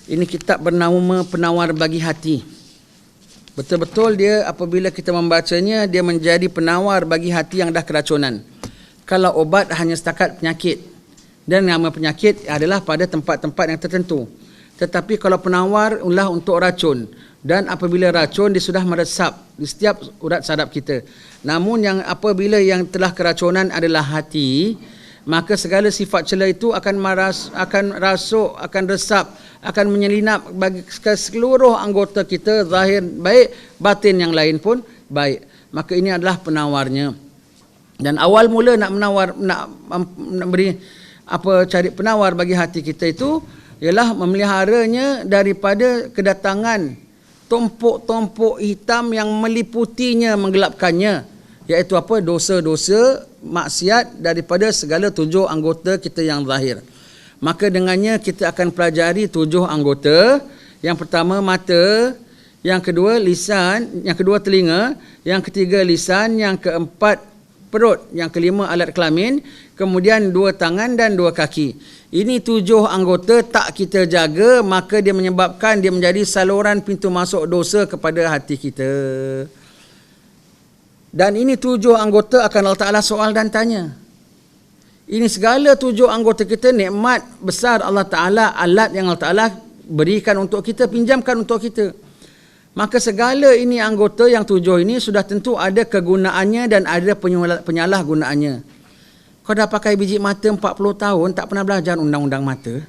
Ini kitab bernama Penawar Bagi Hati. Betul-betul dia apabila kita membacanya, dia menjadi penawar bagi hati yang dah keracunan. Kalau obat hanya setakat penyakit, dan nama penyakit adalah pada tempat-tempat yang tertentu. Tetapi kalau penawar ialah untuk racun, dan apabila racun dia sudah meresap di setiap urat saraf kita. Namun yang apabila yang telah keracunan adalah hati, maka segala sifat celah itu akan rasuk, akan resap, akan menyelinap bagi seluruh anggota kita, zahir baik, batin yang lain pun baik. Maka ini adalah penawarnya. Dan awal mula nak beri cari penawar bagi hati kita itu ialah memeliharanya daripada kedatangan tumpuk-tumpuk hitam yang meliputinya, menggelapkannya, iaitu apa? Dosa-dosa maksiat daripada segala 7 anggota kita yang zahir. Maka dengannya kita akan pelajari 7 anggota. Yang pertama mata, yang kedua lisan, yang kedua telinga, yang ketiga lisan, yang keempat perut, yang kelima alat kelamin, kemudian 2 tangan dan 2 kaki. Ini 7 anggota tak kita jaga, maka dia menyebabkan dia menjadi saluran pintu masuk dosa kepada hati kita. Dan ini 7 anggota akan Allah Ta'ala soal dan tanya. Ini segala 7 anggota kita, nikmat besar Allah Ta'ala, alat yang Allah Ta'ala berikan untuk kita, pinjamkan untuk kita. Maka segala ini anggota yang 7 ini sudah tentu ada kegunaannya dan ada penyalahgunaannya. Kau dah pakai biji mata 40 tahun, tak pernah belajar undang-undang mata.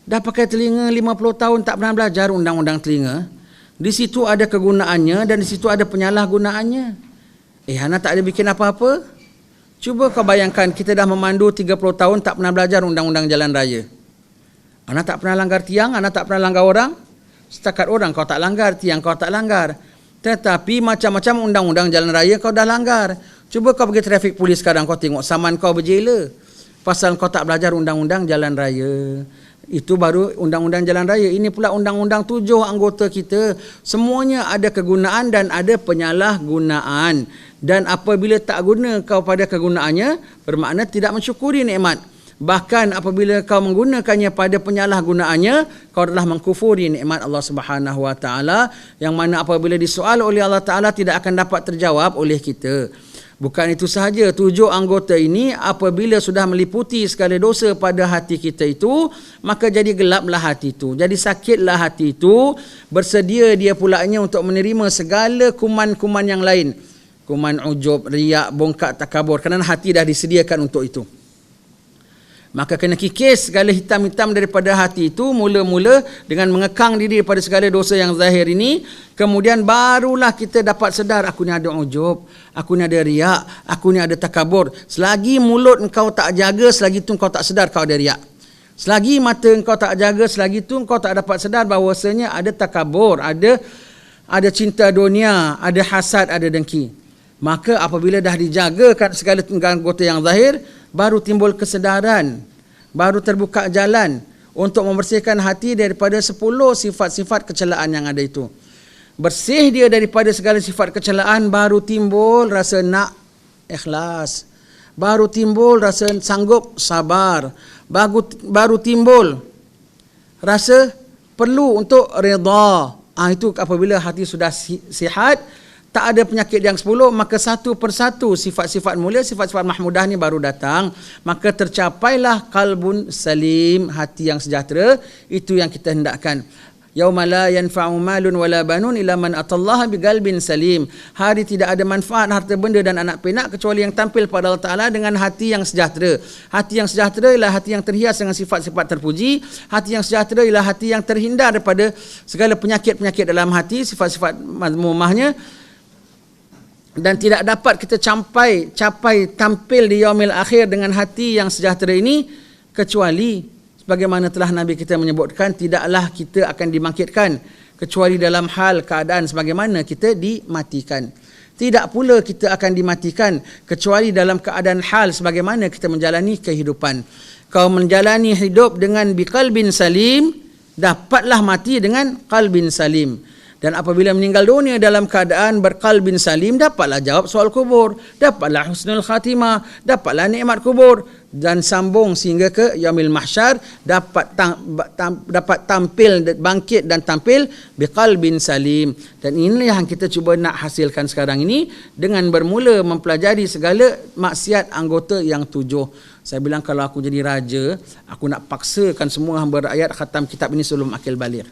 Dah pakai telinga 50 tahun, tak pernah belajar undang-undang telinga. Di situ ada kegunaannya dan di situ ada penyalahgunaannya. Hana tak ada bikin apa-apa. Cuba kau bayangkan, kita dah memandu 30 tahun, tak pernah belajar undang-undang jalan raya. Hana tak pernah langgar tiang, Hana tak pernah langgar orang. Setakat orang kau tak langgar, tiang kau tak langgar. Tetapi macam-macam undang-undang jalan raya kau dah langgar. Cuba kau pergi trafik polis sekarang, kau tengok saman kau berjela. Pasal kau tak belajar undang-undang jalan raya. Itu baru undang-undang jalan raya. Ini pula undang-undang 7 anggota kita. Semuanya ada kegunaan dan ada penyalahgunaan. Dan apabila tak guna kau pada kegunaannya, bermakna tidak mensyukuri nikmat. Bahkan apabila kau menggunakannya pada penyalahgunaannya, kau adalah mengkufuri nikmat Allah Subhanahu Wa Taala, yang mana apabila disoal oleh Allah Taala tidak akan dapat terjawab oleh kita. Bukan itu sahaja, 7 anggota ini apabila sudah meliputi segala dosa pada hati kita itu, maka jadi gelaplah hati itu, jadi sakitlah hati itu, bersedia dia pulanya untuk menerima segala kuman-kuman yang lain. Kuman ujub, riak, bongkak, takabur, kerana hati dah disediakan untuk itu. Maka kena kikis segala hitam-hitam daripada hati itu, mula-mula dengan mengekang diri daripada segala dosa yang zahir ini. Kemudian barulah kita dapat sedar, aku ni ada ujub, aku ni ada riak, aku ni ada takabur. Selagi mulut engkau tak jaga, selagi tu engkau tak sedar kau ada riak. Selagi mata engkau tak jaga, selagi tu engkau tak dapat sedar bahawasanya ada takabur, ada cinta dunia, ada hasad, ada dengki. Maka apabila dah dijagakan segala anggota yang zahir, baru timbul kesedaran, baru terbuka jalan untuk membersihkan hati daripada 10 sifat-sifat kecelaan yang ada itu. Bersih dia daripada segala sifat kecelaan, baru timbul rasa nak ikhlas, baru timbul rasa sanggup sabar, baru timbul rasa perlu untuk redha. Itu apabila hati sudah sihat, tak ada penyakit yang 10, maka satu persatu sifat-sifat mulia, sifat-sifat mahmudah ni baru datang. Maka tercapailah qalbun salim, hati yang sejahtera. Itu yang kita hendakkan. Yauma la yanfa'u malun wala banun illa man atallaha biqalbin salim. Hari tidak ada manfaat harta benda dan anak penak kecuali yang tampil pada Allah Ta'ala dengan hati yang sejahtera. Hati yang sejahtera ialah hati yang terhias dengan sifat-sifat terpuji. Hati yang sejahtera ialah hati yang terhindar daripada segala penyakit-penyakit dalam hati, sifat-sifat mazmumahnya. Dan tidak dapat kita capai tampil di yaumil akhir dengan hati yang sejahtera ini, kecuali sebagaimana telah Nabi kita menyebutkan, tidaklah kita akan dibangkitkan kecuali dalam hal keadaan sebagaimana kita dimatikan. Tidak pula kita akan dimatikan kecuali dalam keadaan hal sebagaimana kita menjalani kehidupan. Kau menjalani hidup dengan biqalbin salim, dapatlah mati dengan qalbin salim. Dan apabila meninggal dunia dalam keadaan berqalbin salim, dapatlah jawab soal kubur, dapatlah husnul khatimah, dapatlah nikmat kubur, dan sambung sehingga ke yaumil mahsyar, dapat tampil, bangkit dan tampil biqalbin salim. Dan inilah yang kita cuba nak hasilkan sekarang ini dengan bermula mempelajari segala maksiat anggota yang 7. Saya bilang kalau aku jadi raja, aku nak paksakan semua hamba rakyat khatam kitab ini sebelum akil baligh.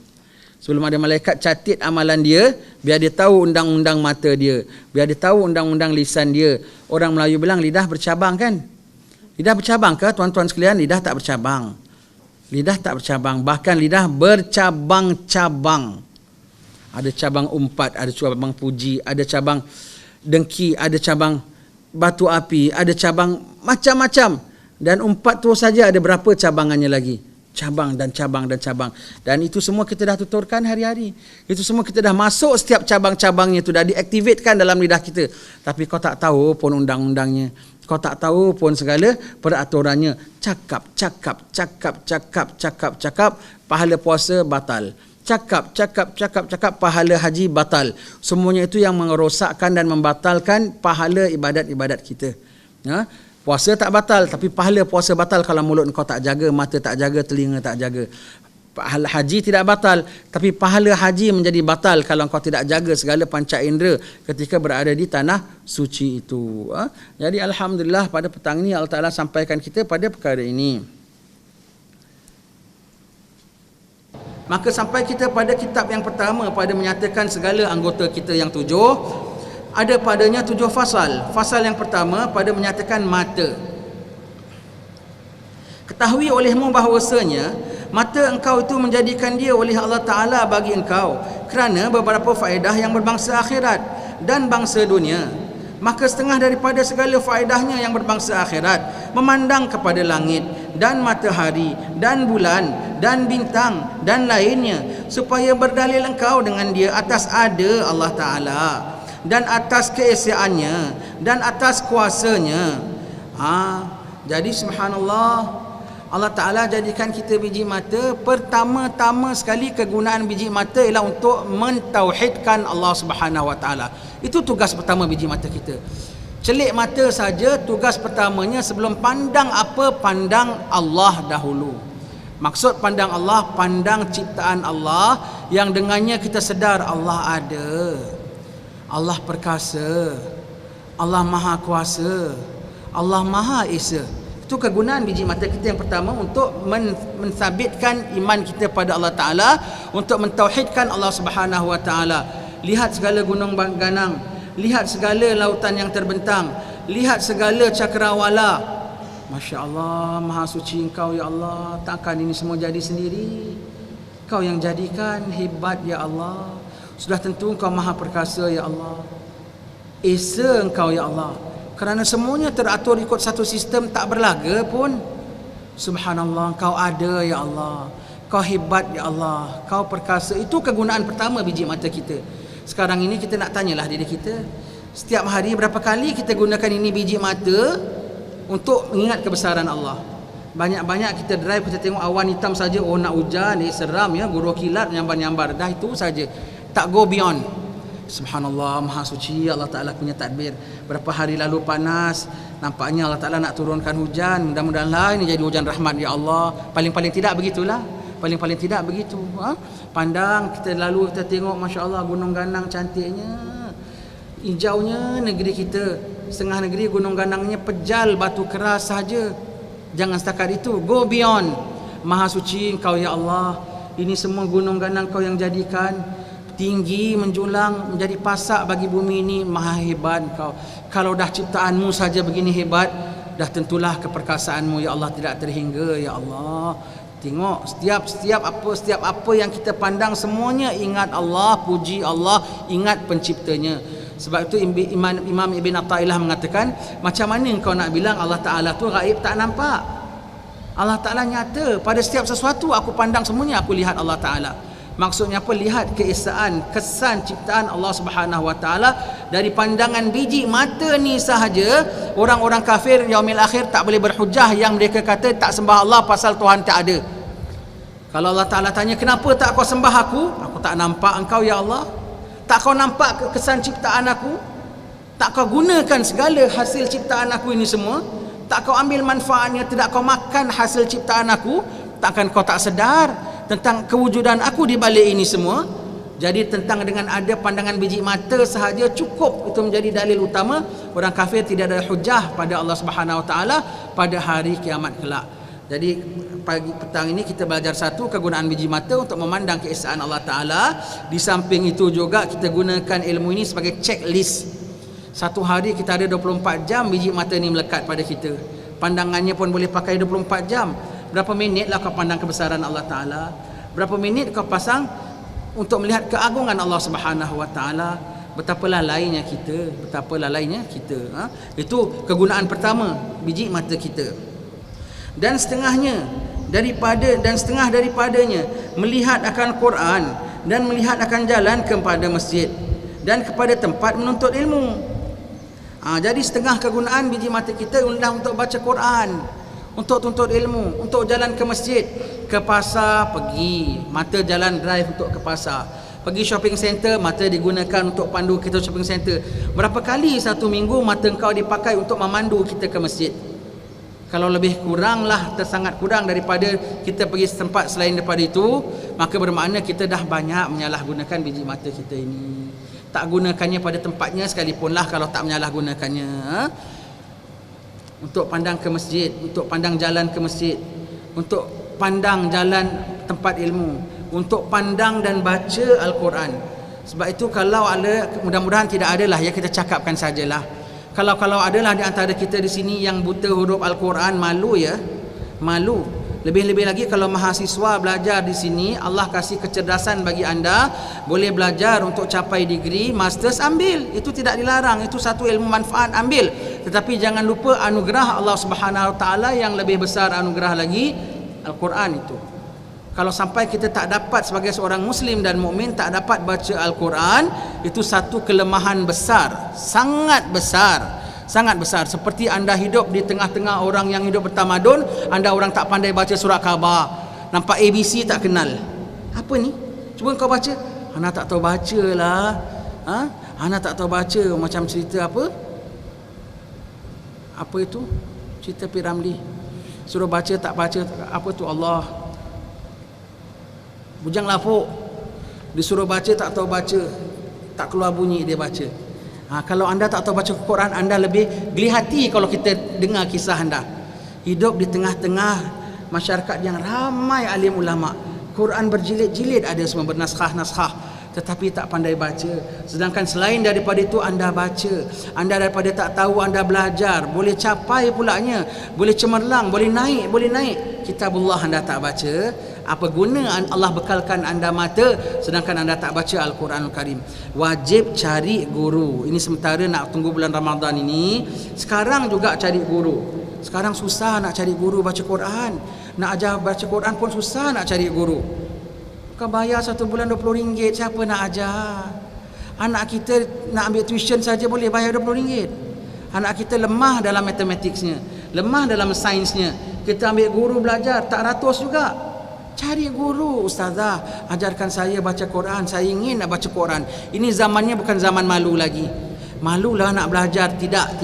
Sebelum ada malaikat catat amalan dia, biar dia tahu undang-undang mata dia, biar dia tahu undang-undang lisan dia. Orang Melayu bilang lidah bercabang kan? Lidah bercabang ke tuan-tuan sekalian? Lidah tak bercabang. Lidah tak bercabang, bahkan lidah bercabang-cabang. Ada cabang umpat, ada cabang puji, ada cabang dengki, ada cabang batu api, ada cabang macam-macam. Dan umpat tu saja ada berapa cabangannya lagi? Cabang dan cabang dan cabang. Dan itu semua kita dah tuturkan hari-hari. Itu semua kita dah masuk, setiap cabang-cabangnya itu dah diaktifkan dalam lidah kita. Tapi kau tak tahu pun undang-undangnya. Kau tak tahu pun segala peraturannya. Cakap, pahala puasa batal. Cakap, pahala haji batal. Semuanya itu yang merosakkan dan membatalkan pahala ibadat-ibadat kita. Puasa tak batal, tapi pahala puasa batal kalau mulut kau tak jaga, mata tak jaga, telinga tak jaga. Pahala haji tidak batal, tapi pahala haji menjadi batal kalau kau tidak jaga segala panca indera ketika berada di tanah suci itu. Jadi alhamdulillah pada petang ini Allah Ta'ala sampaikan kita pada perkara ini. Maka sampai kita pada kitab yang pertama pada menyatakan segala anggota kita yang 7. Ada padanya 7 fasal. Fasal yang pertama pada menyatakan mata. Ketahui olehmu bahawasanya mata engkau itu menjadikan dia oleh Allah Ta'ala bagi engkau kerana beberapa faedah yang berbangsa akhirat dan bangsa dunia. Maka setengah daripada segala faedahnya yang berbangsa akhirat memandang kepada langit dan matahari dan bulan dan bintang dan lainnya, supaya berdalil engkau dengan dia atas ada Allah Ta'ala dan atas keesaannya dan atas kuasanya. Jadi subhanallah, Allah Ta'ala jadikan kita biji mata. Pertama-tama sekali kegunaan biji mata ialah untuk mentauhidkan Allah Subhanahu Wa Ta'ala. Itu tugas pertama biji mata kita. Celik mata saja, tugas pertamanya sebelum pandang apa, pandang Allah dahulu. Maksud pandang Allah, pandang ciptaan Allah yang dengannya kita sedar Allah ada, Allah perkasa, Allah maha kuasa, Allah maha esa. Itu kegunaan biji mata kita yang pertama untuk mensabitkan iman kita pada Allah Ta'ala, untuk mentauhidkan Allah Subhanahu Wa Ta'ala. Lihat segala gunung ganang, lihat segala lautan yang terbentang, lihat segala cakrawala. Masya Allah, maha suci engkau ya Allah. Takkan ini semua jadi sendiri? Kau yang jadikan, hebat ya Allah. Sudah tentu engkau maha perkasa ya Allah. Esa engkau ya Allah. Kerana semuanya teratur ikut satu sistem, tak berlaga pun. Subhanallah, kau ada ya Allah. Kau hebat ya Allah. Kau perkasa. Itu kegunaan pertama biji mata kita. Sekarang ini kita nak tanyalah diri kita, setiap hari berapa kali kita gunakan ini biji mata untuk mengingat kebesaran Allah. Banyak-banyak kita drive, kita tengok awan hitam saja, oh nak hujan, seram ya, guru kilat nyambar-nyambar. Dah itu saja, tak go beyond. Subhanallah, maha suci Allah Ta'ala punya tadbir. Berapa hari lalu panas, nampaknya Allah Ta'ala nak turunkan hujan. Mudah-mudahan ini jadi hujan rahmat ya Allah. Paling-paling tidak begitulah. Paling-paling tidak begitu. Pandang, kita lalu kita tengok, Masya Allah, gunung ganang cantiknya, hijaunya negeri kita. Setengah negeri gunung ganangnya pejal, batu keras saja. Jangan setakat itu, go beyond. Maha suci engkau ya Allah. Ini semua gunung ganang kau yang jadikan, tinggi menjulang menjadi pasak bagi bumi ini. Maha hebat kau. Kalau dah ciptaanmu saja begini hebat, dah tentulah keperkasaanmu ya Allah tidak terhingga ya Allah. Tengok setiap apa yang kita pandang, semuanya ingat Allah, puji Allah, ingat penciptanya. Sebab itu Imam Ibn Athaillah mengatakan, macam mana kau nak bilang Allah Ta'ala tu gaib tak nampak? Allah Ta'ala nyata. Pada setiap sesuatu aku pandang, semuanya aku lihat Allah Ta'ala. Maksudnya apa? Lihat keesaan, kesan ciptaan Allah Subhanahu Wa Ta'ala. Dari pandangan biji mata ni sahaja, orang-orang kafir yaumil akhir tak boleh berhujah yang mereka kata tak sembah Allah pasal Tuhan tak ada. Kalau Allah Ta'ala tanya, kenapa tak kau sembah aku? Aku tak nampak engkau ya Allah. Tak kau nampak kesan ciptaan aku? Tak kau gunakan segala hasil ciptaan aku ini semua? Tak kau ambil manfaatnya, tidak kau makan hasil ciptaan aku? Takkan kau tak sedar tentang kewujudan aku di balik ini semua? Jadi tentang dengan ada pandangan biji mata sahaja cukup itu menjadi dalil utama orang kafir tidak ada hujah pada Allah Subhanahu Wa Taala pada hari kiamat kelak. Jadi pagi petang ini kita belajar satu kegunaan biji mata untuk memandang keesaan Allah Taala. Di samping itu juga kita gunakan ilmu ini sebagai checklist. Satu hari kita ada 24 jam biji mata ni melekat pada kita. Pandangannya pun boleh pakai 24 jam. Berapa minit lah kau pandang kebesaran Allah Taala? Berapa minit kau pasang untuk melihat keagungan Allah Subhanahu Wa Taala? Betapa lalainya kita, betapa lalainya kita. Itu kegunaan pertama biji mata kita. Dan setengah daripadanya melihat akan Quran dan melihat akan jalan kepada masjid dan kepada tempat menuntut ilmu. Jadi setengah kegunaan biji mata kita adalah untuk baca Quran, untuk tuntut ilmu, untuk jalan ke masjid, ke pasar pergi, mata jalan drive untuk ke pasar, pergi shopping center, mata digunakan untuk pandu kita shopping center. Berapa kali satu minggu mata engkau dipakai untuk memandu kita ke masjid? Kalau lebih kuranglah, tersangat kurang daripada kita pergi tempat selain daripada itu, maka bermakna kita dah banyak menyalahgunakan biji mata kita ini. Tak gunakannya pada tempatnya sekalipunlah kalau tak menyalahgunakannya. Untuk pandang ke masjid, untuk pandang jalan ke masjid, untuk pandang jalan tempat ilmu, untuk pandang dan baca Al-Quran. Sebab itu kalau ada, mudah-mudahan tidak adalah ya, kita cakapkan sajalah. Kalau adalah di antara kita di sini yang buta huruf Al-Quran, malu ya, malu. Lebih-lebih lagi kalau mahasiswa belajar di sini, Allah kasih kecerdasan bagi anda, boleh belajar untuk capai degree, masters, ambil. Itu tidak dilarang, itu satu ilmu manfaat, ambil. Tetapi jangan lupa anugerah Allah Subhanahu Wa Taala yang lebih besar anugerah lagi, Al-Quran itu. Kalau sampai kita tak dapat sebagai seorang Muslim dan mukmin tak dapat baca Al-Quran, itu satu kelemahan besar, sangat besar, sangat besar. Seperti anda hidup di tengah-tengah orang yang hidup bertamadun, anda orang tak pandai baca surat khabar, nampak ABC tak kenal. Apa ni? Cuba kau baca. Ana tak tahu baca lah. Ana tak tahu baca. Macam cerita apa? Apa itu? Cerita P. Ramlee. Suruh baca tak baca. Apa tu? Allah. Bujang lapuk, disuruh baca tak tahu baca, tak keluar bunyi dia baca. Kalau anda tak tahu baca Quran, anda lebih geli hati kalau kita dengar kisah anda. Hidup di tengah-tengah masyarakat yang ramai alim ulama, Quran berjilid-jilid ada semua, bernaskah-naskah, tetapi tak pandai baca. Sedangkan selain daripada itu anda baca, anda daripada tak tahu anda belajar, boleh capai pulanya, boleh cemerlang, boleh naik kitabullah anda tak baca. Apa guna Allah bekalkan anda mata sedangkan anda tak baca Al-Quranul Karim? Wajib cari guru. Ini sementara nak tunggu bulan Ramadan ini. Sekarang juga cari guru. Sekarang susah nak cari guru baca Quran. Nak ajar baca Quran pun susah nak cari guru. Kau bayar satu bulan RM20, siapa nak ajar? Anak kita nak ambil tuition saja boleh bayar RM20. Anak kita lemah dalam matematiknya, lemah dalam sainsnya. Kita ambil guru belajar tak ratus juga. Cari guru, ustazah, ajarkan saya baca Quran, saya ingin nak baca Quran. Ini zamannya bukan zaman malu lagi. Malulah nak belajar, tidak.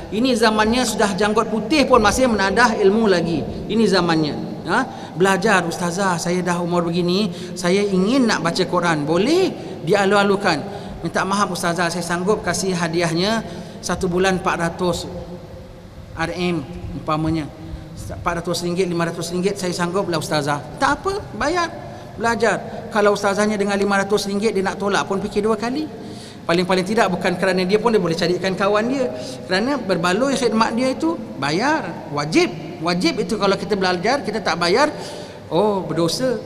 Ini zamannya sudah janggut putih pun masih menadah ilmu lagi. Ini zamannya. Belajar, ustazah, saya dah umur begini, saya ingin nak baca Quran. Boleh dialu-alukan. Minta maaf ustazah, saya sanggup kasih hadiahnya 1 bulan 400 RM umpamanya. RM400, RM500 saya sanggup lah ustazah. Tak apa, bayar, belajar. Kalau ustazahnya dengan RM500 dia nak tolak pun fikir 2 kali. Paling-paling tidak bukan kerana dia pun dia boleh carikan kawan dia, kerana berbaloi khidmat dia itu bayar, wajib itu. Kalau kita belajar kita tak bayar, berdosa.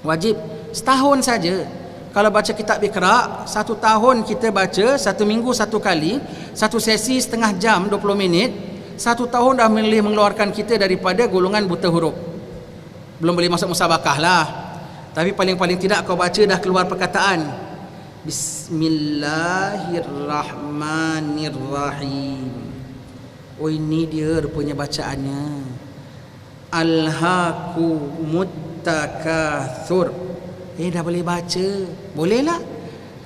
Wajib. Setahun saja kalau baca kitab Iqra, 1 tahun kita baca 1 minggu 1 kali, 1 sesi setengah jam 20 minit, 1 tahun dah mengeluarkan kita daripada golongan buta huruf. Belum boleh masuk musabakah lah, tapi paling-paling tidak kau baca dah keluar perkataan Bismillahirrahmanirrahim. Ini dia rupanya bacaannya. Alhaakumut takatsur. Dah boleh baca. Bolehlah.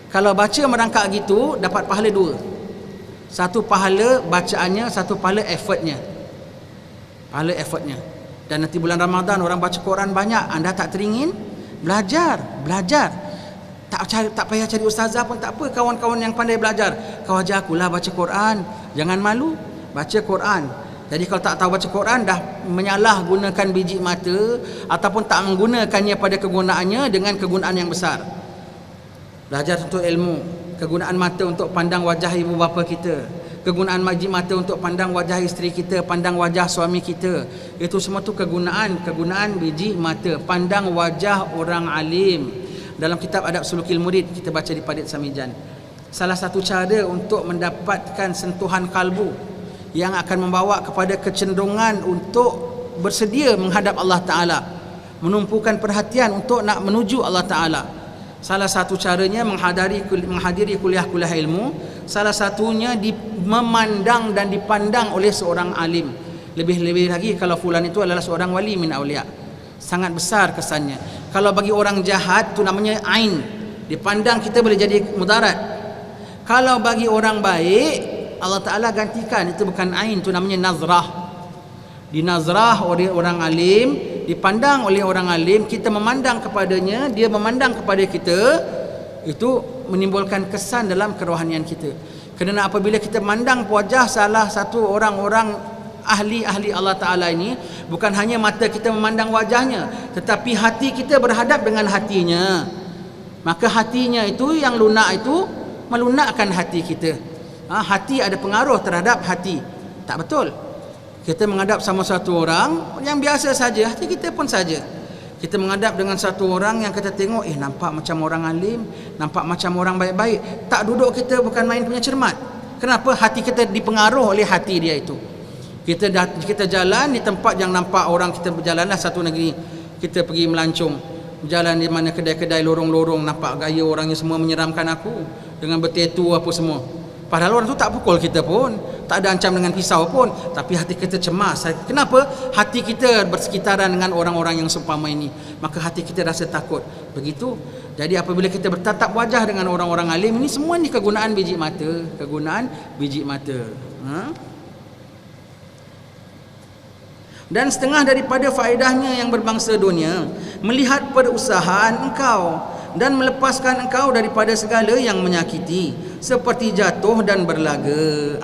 Kalau baca merangkak gitu, dapat pahala 2. Satu pahala bacaannya, satu pahala effortnya. Pahala effortnya. Dan nanti bulan Ramadan orang baca Quran banyak, anda tak teringin, belajar. Tak payah cari ustazah pun tak apa, kawan-kawan yang pandai belajar. Kau ajar akulah baca Quran. Jangan malu, baca Quran. Jadi kalau tak tahu baca Quran, dah menyalahgunakan biji mata ataupun tak menggunakannya pada kegunaannya dengan kegunaan yang besar. Belajar untuk ilmu, kegunaan mata untuk pandang wajah ibu bapa kita, kegunaan biji mata untuk pandang wajah isteri kita, pandang wajah suami kita. Itu semua tu kegunaan biji mata, pandang wajah orang alim. Dalam kitab Adab Sulukil Murid kita baca di Padit Samijan. Salah satu cara untuk mendapatkan sentuhan kalbu yang akan membawa kepada kecenderungan untuk bersedia menghadap Allah Ta'ala, menumpukan perhatian untuk nak menuju Allah Ta'ala. Salah satu caranya menghadiri kuliah-kuliah ilmu. Salah satunya memandang dan dipandang oleh seorang alim. Lebih-lebih lagi kalau fulan itu adalah seorang wali min awliya. Sangat besar kesannya. Kalau bagi orang jahat tu namanya ain. Dipandang kita boleh jadi mudarat. Kalau bagi orang baik, Allah Ta'ala gantikan, itu bukan ain, itu namanya nazrah. Dinazrah oleh orang alim, dipandang oleh orang alim, kita memandang kepadanya, dia memandang kepada kita. Itu menimbulkan kesan dalam kerohanian kita. Kerana apabila kita memandang wajah salah satu orang-orang ahli-ahli Allah Ta'ala ini, bukan hanya mata kita memandang wajahnya, tetapi hati kita berhadap dengan hatinya. Maka hatinya itu yang lunak itu melunakkan hati kita. Hati ada pengaruh terhadap hati. Tak betul. Kita menghadap sama satu orang yang biasa saja, hati kita pun saja. Kita menghadap dengan satu orang yang kita tengok, nampak macam orang alim, nampak macam orang baik-baik. Tak duduk kita bukan main punya cermat. Kenapa? Hati kita dipengaruh oleh hati dia itu. Kita jalan di tempat yang nampak orang, kita berjalanlah satu negeri, kita pergi melancong, berjalan di mana kedai-kedai lorong-lorong, nampak gaya orangnya semua menyeramkan aku dengan bertatu apa semua. Padahal orang tu tak pukul kita pun, tak ada ancam dengan pisau pun, tapi hati kita cemas. Kenapa? Hati kita bersekitaran dengan orang-orang yang seumpama ini, maka hati kita rasa takut. Begitu. Jadi apabila kita bertatap wajah dengan orang-orang alim, ini semua ni kegunaan biji mata, Dan setengah daripada faedahnya yang berbangsa dunia, melihat perusahaan engkau dan melepaskan engkau daripada segala yang menyakiti, seperti jatuh dan berlaga.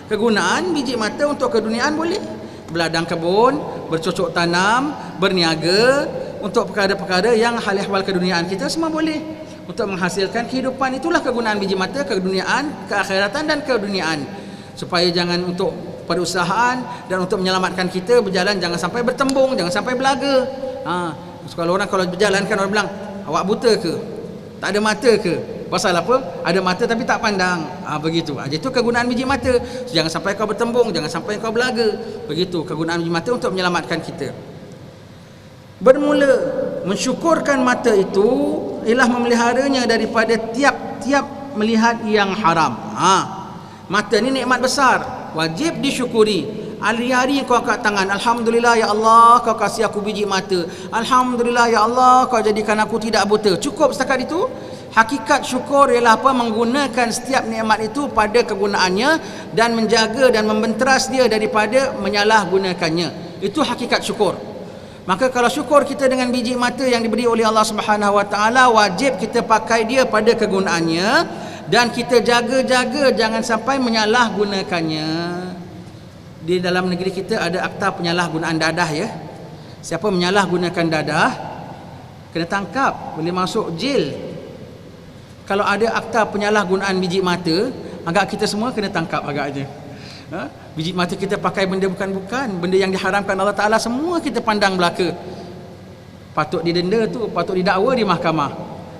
Kegunaan biji mata untuk keduniaan boleh. Beladang kebun, bercocok tanam, berniaga untuk perkara-perkara yang hal-hal keduniaan kita semua boleh. Untuk menghasilkan kehidupan, itulah kegunaan biji mata, keduniaan, keakhiratan dan keduniaan. Supaya jangan untuk perusahaan dan untuk menyelamatkan kita berjalan, jangan sampai bertembung, jangan sampai belaga. Kalau orang kalau berjalan kan orang bilang, awak buta ke? Tak ada mata ke? Pasal apa? Ada mata tapi tak pandang. Begitu. Jadi itu kegunaan biji mata. Jangan sampai kau bertembung, jangan sampai kau belaga. Begitu kegunaan biji mata untuk menyelamatkan kita. Bermula mensyukurkan mata itu ialah memeliharanya daripada tiap-tiap melihat yang haram. Mata ni nikmat besar, wajib disyukuri. Hari-hari kau angkat tangan, alhamdulillah ya Allah kau kasih aku biji mata, alhamdulillah ya Allah kau jadikan aku tidak buta. Cukup setakat itu? Hakikat syukur ialah apa? Menggunakan setiap nikmat itu pada kegunaannya dan menjaga dan membenteras dia daripada menyalahgunakannya. Itu hakikat syukur. Maka kalau syukur kita dengan biji mata yang diberi oleh Allah Subhanahu Wa Taala, wajib kita pakai dia pada kegunaannya dan kita jaga-jaga jangan sampai menyalahgunakannya. Di dalam negeri kita ada akta penyalahgunaan dadah ya. Siapa menyalahgunakan dadah kena tangkap, boleh masuk jail. Kalau ada akta penyalahgunaan biji mata, agak kita semua kena tangkap agaknya. Biji mata kita pakai benda bukan-bukan, benda yang diharamkan Allah Ta'ala, semua kita pandang belaka. Patut didenda tu, patut didakwa di mahkamah.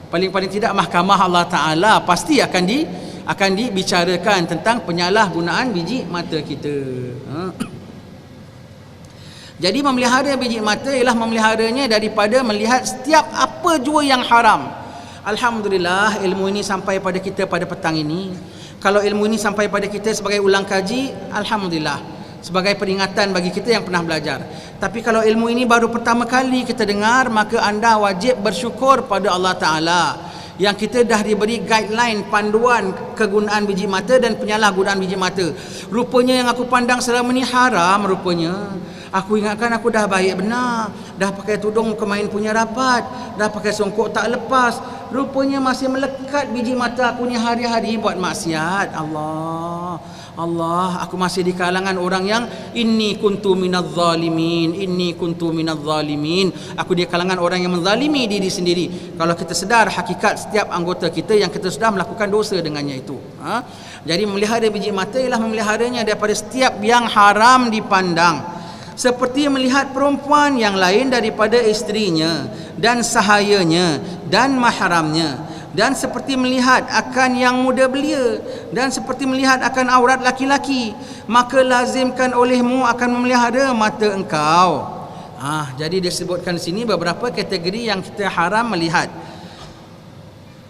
Paling-paling tidak mahkamah Allah Ta'ala pasti akan dibicarakan tentang penyalahgunaan biji mata kita. Jadi memelihara biji mata ialah memeliharanya daripada melihat setiap apa jua yang haram. Alhamdulillah ilmu ini sampai pada kita pada petang ini. Kalau ilmu ini sampai pada kita sebagai ulang kaji, alhamdulillah. sebagai peringatan bagi kita yang pernah belajar. Tapi kalau ilmu ini baru pertama kali kita dengar, maka anda wajib bersyukur pada Allah Ta'ala yang kita dah diberi guideline, panduan kegunaan biji mata dan penyalahgunaan biji mata. Rupanya yang aku pandang selama ni haram rupanya. Aku ingatkan aku dah baik benar, dah pakai tudung kemain punya rapat, dah pakai songkok tak lepas, rupanya masih melekat biji mata aku ni hari-hari buat maksiat. Allah, aku masih di kalangan orang yang inni kuntu minadz zalimin, inni kuntu minadz zalimin. Aku di kalangan orang yang menzalimi diri sendiri. Kalau kita sedar hakikat setiap anggota kita yang kita sudah melakukan dosa dengannya itu. Jadi memelihara biji mata ialah memeliharanya daripada setiap yang haram dipandang. Seperti melihat perempuan yang lain daripada isterinya dan sahayanya dan mahramnya, dan seperti melihat akan yang muda belia, dan seperti melihat akan aurat laki-laki, maka lazimkan olehmu akan memelihara mata engkau. Jadi disebutkan di sini beberapa kategori yang kita haram melihat.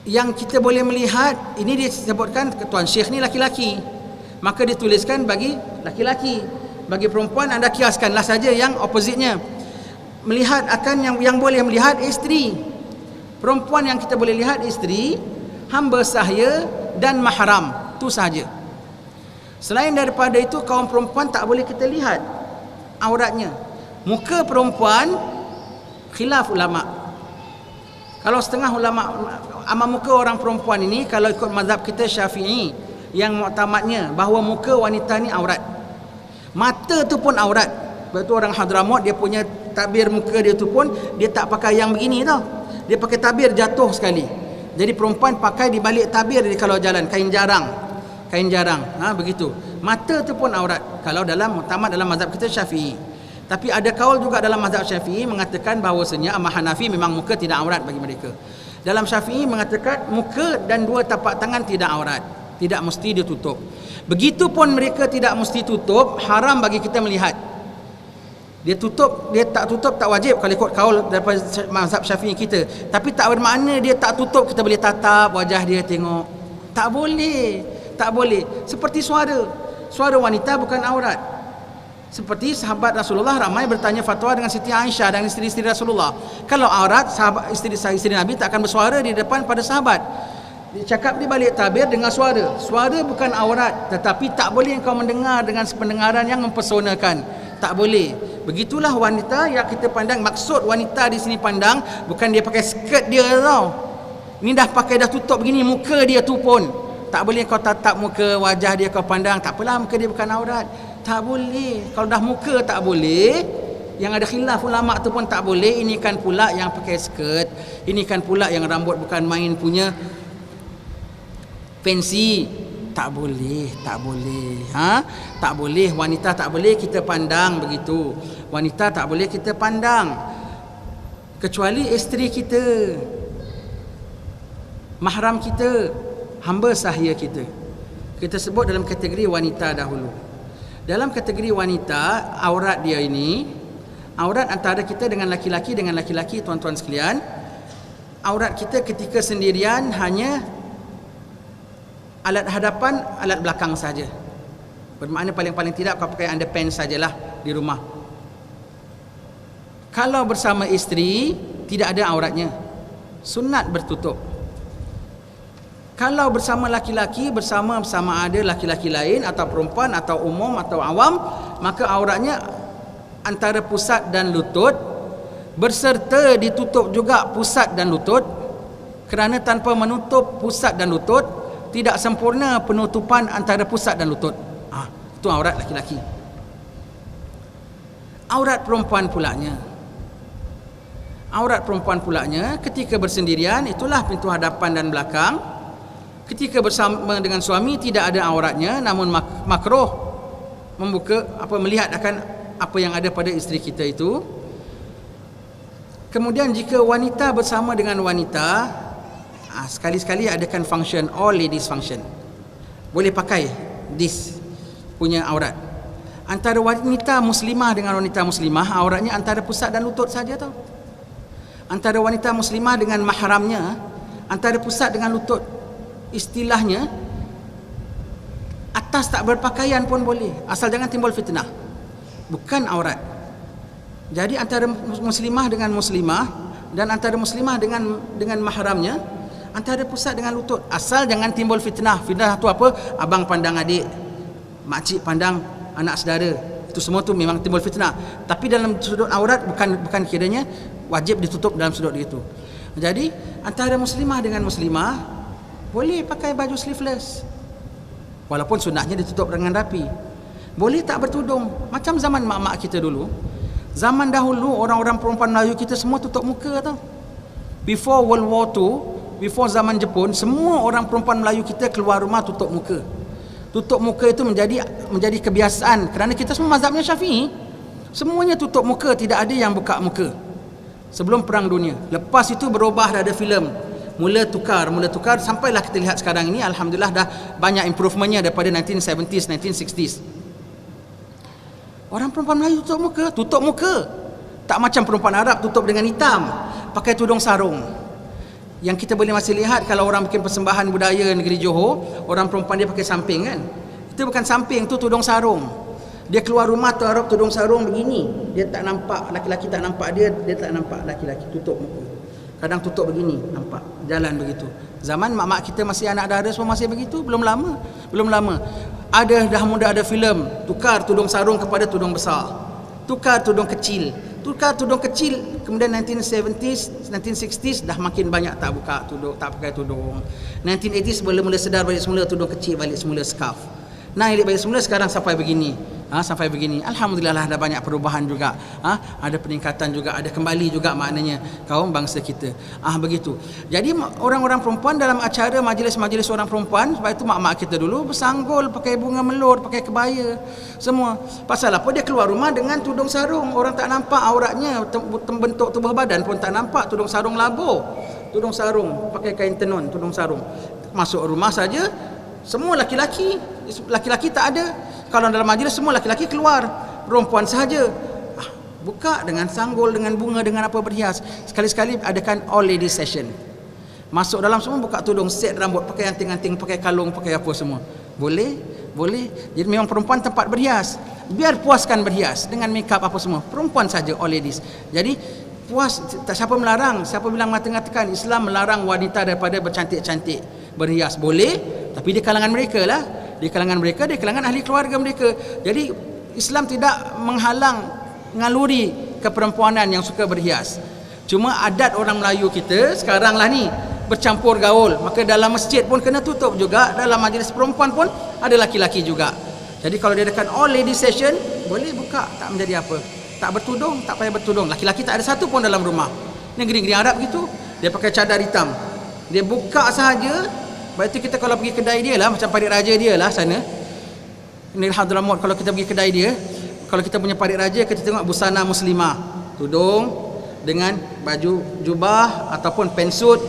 Yang kita boleh melihat, ini disebutkan Tuan Syekh ni laki-laki, maka dituliskan bagi laki-laki. Bagi perempuan anda kiaskanlah saja yang opposite-nya. Melihat akan yang boleh melihat isteri. Perempuan yang kita boleh lihat isteri, hamba sahaya dan mahram, itu sahaja. Selain daripada itu, kaum perempuan tak boleh kita lihat auratnya. Muka perempuan khilaf ulama. Kalau setengah ulama amal muka orang perempuan ini, kalau ikut mazhab kita Syafi'i yang muktamadnya bahawa muka wanita ni aurat. Mata tu pun aurat. Sebab tu orang Hadramaut dia punya tabir muka dia tu pun dia tak pakai yang begini tau. Dia pakai tabir jatuh sekali. Jadi perempuan pakai di balik tabir dia kalau jalan, kain jarang. Begitu. Mata tu pun aurat kalau dalam muktamad dalam mazhab kita Syafi'i. Tapi ada kaul juga dalam mazhab Syafi'i mengatakan bahawasanya Ahmad Hanafi memang muka tidak aurat bagi mereka. Dalam Syafi'i mengatakan muka dan dua tapak tangan tidak aurat, tidak mesti ditutup. Begitupun mereka tidak mesti tutup, haram bagi kita melihat. Dia tutup, dia tak tutup tak wajib kalau ikut kaul daripada mazhab Syafi'i kita. Tapi tak bermakna dia tak tutup kita boleh tatap wajah dia tengok. Tak boleh. Seperti suara wanita bukan aurat. Seperti sahabat Rasulullah ramai bertanya fatwa dengan Siti Aisyah dan isteri-isteri Rasulullah. Kalau aurat, sahabat isteri Nabi tak akan bersuara di depan pada sahabat. Dia cakap di balik tabir dengan suara. Suara bukan aurat, tetapi tak boleh engkau mendengar dengan pendengaran yang mempesonakan. Tak boleh. Begitulah wanita yang kita pandang. Maksud wanita di sini pandang bukan dia pakai skirt dia tau. Ini dah pakai dah tutup begini muka dia tu pun. Tak boleh kau tatap muka wajah dia kau pandang. Tak apalah muka dia bukan aurat. Tak boleh. Kalau dah muka tak boleh. Yang ada khilaf ulama tu pun tak boleh. Ini kan pula yang pakai skirt. Ini kan pula yang rambut bukan main punya fancy. Tak boleh. Tak boleh. Wanita tak boleh kita pandang begitu. Wanita tak boleh kita pandang kecuali isteri kita, mahram kita, hamba sahaya kita. Kita sebut dalam kategori wanita dahulu. Dalam kategori wanita, aurat dia ini, aurat antara kita dengan laki-laki, tuan-tuan sekalian, aurat kita ketika sendirian hanya alat hadapan, alat belakang saja. Bermakna paling tidak kau pakai underpants sajalah di rumah. Kalau bersama isteri tidak ada auratnya, sunat bertutup. Kalau bersama laki-laki, bersama ada laki-laki lain atau perempuan atau umum atau awam, maka auratnya antara pusat dan lutut, berserta ditutup juga pusat dan lutut, kerana tanpa menutup pusat dan lutut tidak sempurna penutupan antara pusat dan lutut. Itu aurat laki-laki. Aurat perempuan pulaknya ketika bersendirian, itulah pintu hadapan dan belakang. Ketika bersama dengan suami tidak ada auratnya, namun makruh melihat akan apa yang ada pada isteri kita itu. Kemudian jika wanita bersama dengan wanita, sekali-sekali adakan function, all ladies function, boleh pakai this punya aurat. Antara wanita muslimah dengan wanita muslimah, auratnya antara pusat dan lutut saja tau. Antara wanita muslimah dengan mahramnya, antara pusat dengan lutut. Istilahnya, atas tak berpakaian pun boleh, asal jangan timbul fitnah. bukan aurat. Jadi antara muslimah dengan muslimah dan antara muslimah dengan mahramnya, antara pusat dengan lutut. Asal jangan timbul fitnah. Fitnah tu apa? Abang pandang adik, makcik pandang anak saudara. Itu semua tu memang timbul fitnah. Tapi dalam sudut aurat bukan kiranya wajib ditutup dalam sudut itu. Jadi antara muslimah dengan muslimah boleh pakai baju sleeveless. Walaupun sunnahnya ditutup dengan rapi. Boleh tak bertudung. Macam zaman mak-mak kita dulu. Zaman dahulu orang-orang perempuan Melayu kita semua tutup muka tau. Before World War II, before zaman Jepun, semua orang perempuan Melayu kita keluar rumah tutup muka. Tutup muka itu menjadi kebiasaan kerana kita semua mazhabnya Syafi'i. Semuanya tutup muka, tidak ada yang buka muka. Sebelum perang dunia. Lepas itu berubah, dah ada filem. Mula tukar sampailah kita lihat sekarang ini, alhamdulillah dah banyak improvementnya daripada 1970s, 1960s. Orang perempuan Melayu tutup muka. Tak macam perempuan Arab tutup dengan hitam, pakai tudung sarung. Yang kita boleh masih lihat kalau orang bikin persembahan budaya negeri Johor, orang perempuan dia pakai samping kan. Itu bukan samping, tu tudung sarung. Dia keluar rumah taruh tudung sarung begini. Dia tak nampak, laki-laki tak nampak dia tak nampak laki-laki, tutup muka. Kadang tutup begini, nampak jalan begitu. Zaman mak-mak kita masih anak dara semua masih begitu, belum lama. Dah ada filem tukar tudung sarung kepada tudung besar. Tukar tudung kecil, kemudian 1970s, 1960s dah makin banyak tak buka tudung, tak pakai tudung. 1980s mula sedar balik semula tudung kecil, balik semula scarf. Naik balik semula sekarang sampai begini. Alhamdulillah ada banyak perubahan juga. Ada peningkatan juga, ada kembali juga maknanya kaum bangsa kita. Begitu. Jadi orang-orang perempuan dalam acara majlis-majlis orang perempuan, sebab itu mak-mak kita dulu bersanggul pakai bunga melur, pakai kebaya, semua. Pasal apa? Dia keluar rumah dengan tudung sarung. Orang tak nampak auratnya, bentuk tubuh badan pun tak nampak, tudung sarung labur. Tudung sarung, pakai kain tenun, tudung sarung. Masuk rumah saja semua laki-laki tak ada. Kalau dalam majlis semua laki-laki keluar, perempuan sahaja. Buka dengan sanggul, dengan bunga, dengan apa berhias. Sekali-sekali adakan all ladies session. Masuk dalam semua buka tudung, set rambut, pakai anting-anting, pakai kalung, pakai apa semua. Boleh. Jadi memang perempuan tempat berhias. Biar puaskan berhias dengan make up apa semua. Perempuan saja, all ladies. Jadi puas, tak siapa melarang. Siapa bilang mengatakan Islam melarang wanita daripada bercantik-cantik, berhias. Boleh, tapi di kalangan mereka lah. Di kalangan ahli keluarga mereka. Jadi Islam tidak menghalang ngaluri keperempuanan yang suka berhias. Cuma adat orang Melayu kita sekarang lah ni bercampur gaul. Maka dalam masjid pun kena tutup juga, dalam majlis perempuan pun ada laki-laki juga. Jadi kalau dia dekat all ladies session, boleh buka, tak menjadi apa. Tak bertudung, tak payah bertudung. Laki-laki tak ada satu pun dalam rumah. Negeri-negeri Arab gitu, dia pakai cadar hitam. Dia buka sahaja. Sebab itu kita kalau pergi kedai dia lah, macam parit raja dia lah sana, ini Hadramaut, kalau kita pergi kedai dia, kalau kita punya parit raja, kita tengok busana muslimah, tudung dengan baju jubah ataupun pensut.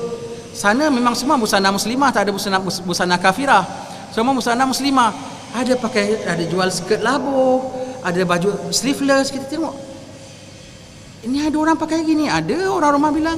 Sana memang semua busana muslimah, tak ada busana kafirah, semua busana muslimah. Ada jual skirt labuh, ada baju sleeveless. Kita tengok ini ada orang pakai gini. Ada orang rumah bilang,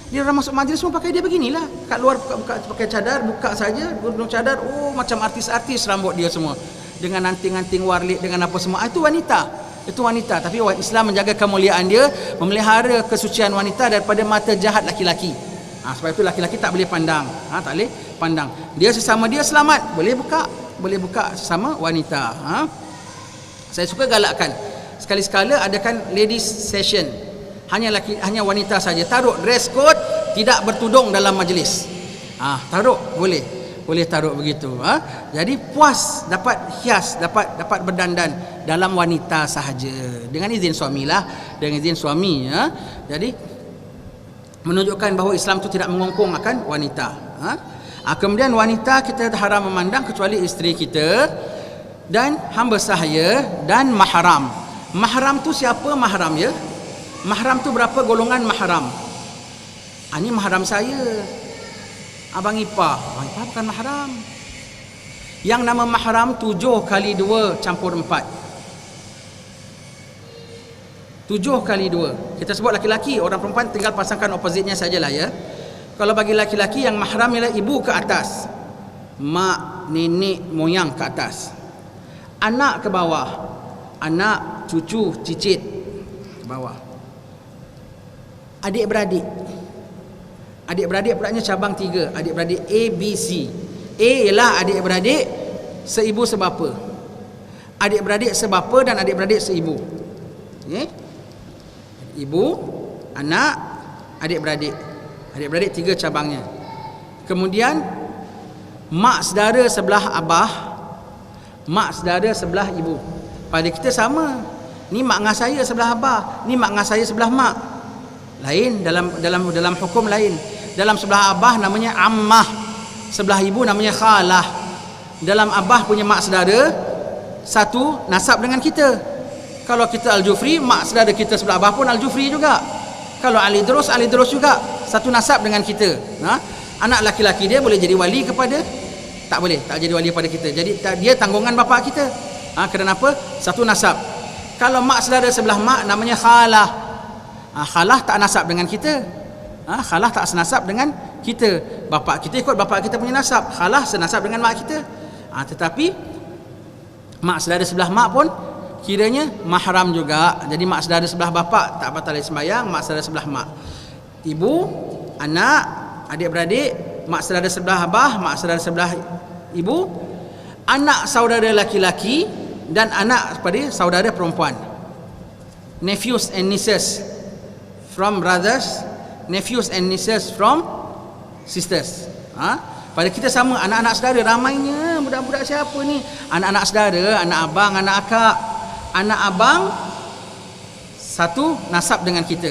dia orang masuk majlis semua pakai dia beginilah. Kat luar buka pakai cadar, buka saja tudung cadar. Oh, macam artis-artis rambut dia semua. Dengan anting-anting warlik, dengan apa semua. Itu wanita. Tapi Islam menjaga kemuliaan dia, memelihara kesucian wanita daripada mata jahat laki-laki. Sebab itu laki-laki tak boleh pandang. Tak boleh pandang. Dia sesama dia selamat, boleh buka sesama wanita. Saya suka galakkan. Sekali-sekala adakan ladies session. Hanya wanita saja. Taruh dress code, tidak bertudung dalam majlis. Taruh boleh taruh begitu. Jadi puas, dapat hias, dapat berdandan dalam wanita sahaja dengan izin suamilah, dengan izin suami. Jadi menunjukkan bahawa Islam itu tidak mengongkong akan wanita. Kemudian wanita kita haram memandang kecuali isteri kita dan hamba sahaya dan mahram. Mahram tu siapa mahram ya? Mahram tu berapa golongan mahram? Ini mahram saya. Abang Ipah bukan mahram. Yang nama mahram 7 kali 2 campur 4. 7 kali 2. Kita sebut laki-laki, orang perempuan tinggal pasangkan opposite-nya sajalah ya. Kalau bagi laki-laki yang mahram ialah ibu ke atas, mak, nenek, moyang ke atas, anak ke bawah, anak, cucu, cicit ke bawah. Adik-beradik. Adik-beradik pulaknya cabang 3. Adik-beradik A, B, C. A ialah adik-beradik seibu sebapa. Adik-beradik sebapa dan adik-beradik seibu. Okay? Ibu, anak, adik-beradik. Adik-beradik 3 cabangnya. Kemudian mak saudara sebelah abah, mak saudara sebelah ibu. Pada kita sama. Ni mak ngah saya sebelah abah, ni mak ngah saya sebelah mak. Lain dalam hukum lain. Dalam sebelah abah namanya ammah, sebelah ibu namanya khalah. Dalam abah punya mak saudara satu nasab dengan kita. Kalau kita Al-Jufri, mak saudara kita sebelah abah pun Al-Jufri juga. Kalau Ali Drus juga satu nasab dengan kita. Anak laki-laki dia boleh jadi wali kepada, tak boleh, tak jadi wali pada kita. Jadi dia tanggungan bapa kita. Kenapa? Satu nasab. Kalau mak saudara sebelah mak namanya khalah. Khalah tak nasab dengan kita. Khalah tak senasab dengan kita. Bapa kita ikut bapa kita punya nasab. Khalah senasab dengan mak kita. Tetapi mak saudara sebelah mak pun kiranya mahram juga. Jadi mak saudara sebelah bapa tak batal sembahyang, mak saudara sebelah mak. Ibu, anak, adik-beradik, mak saudara sebelah abah, mak saudara sebelah ibu, anak saudara laki-laki dan anak pada saudara perempuan. Nephews and nieces from brothers, nephews and nieces from sisters. Pada kita sama, anak-anak saudara ramainya. Budak-budak siapa ni? Anak-anak saudara, anak abang, anak akak. Anak abang satu nasab dengan kita.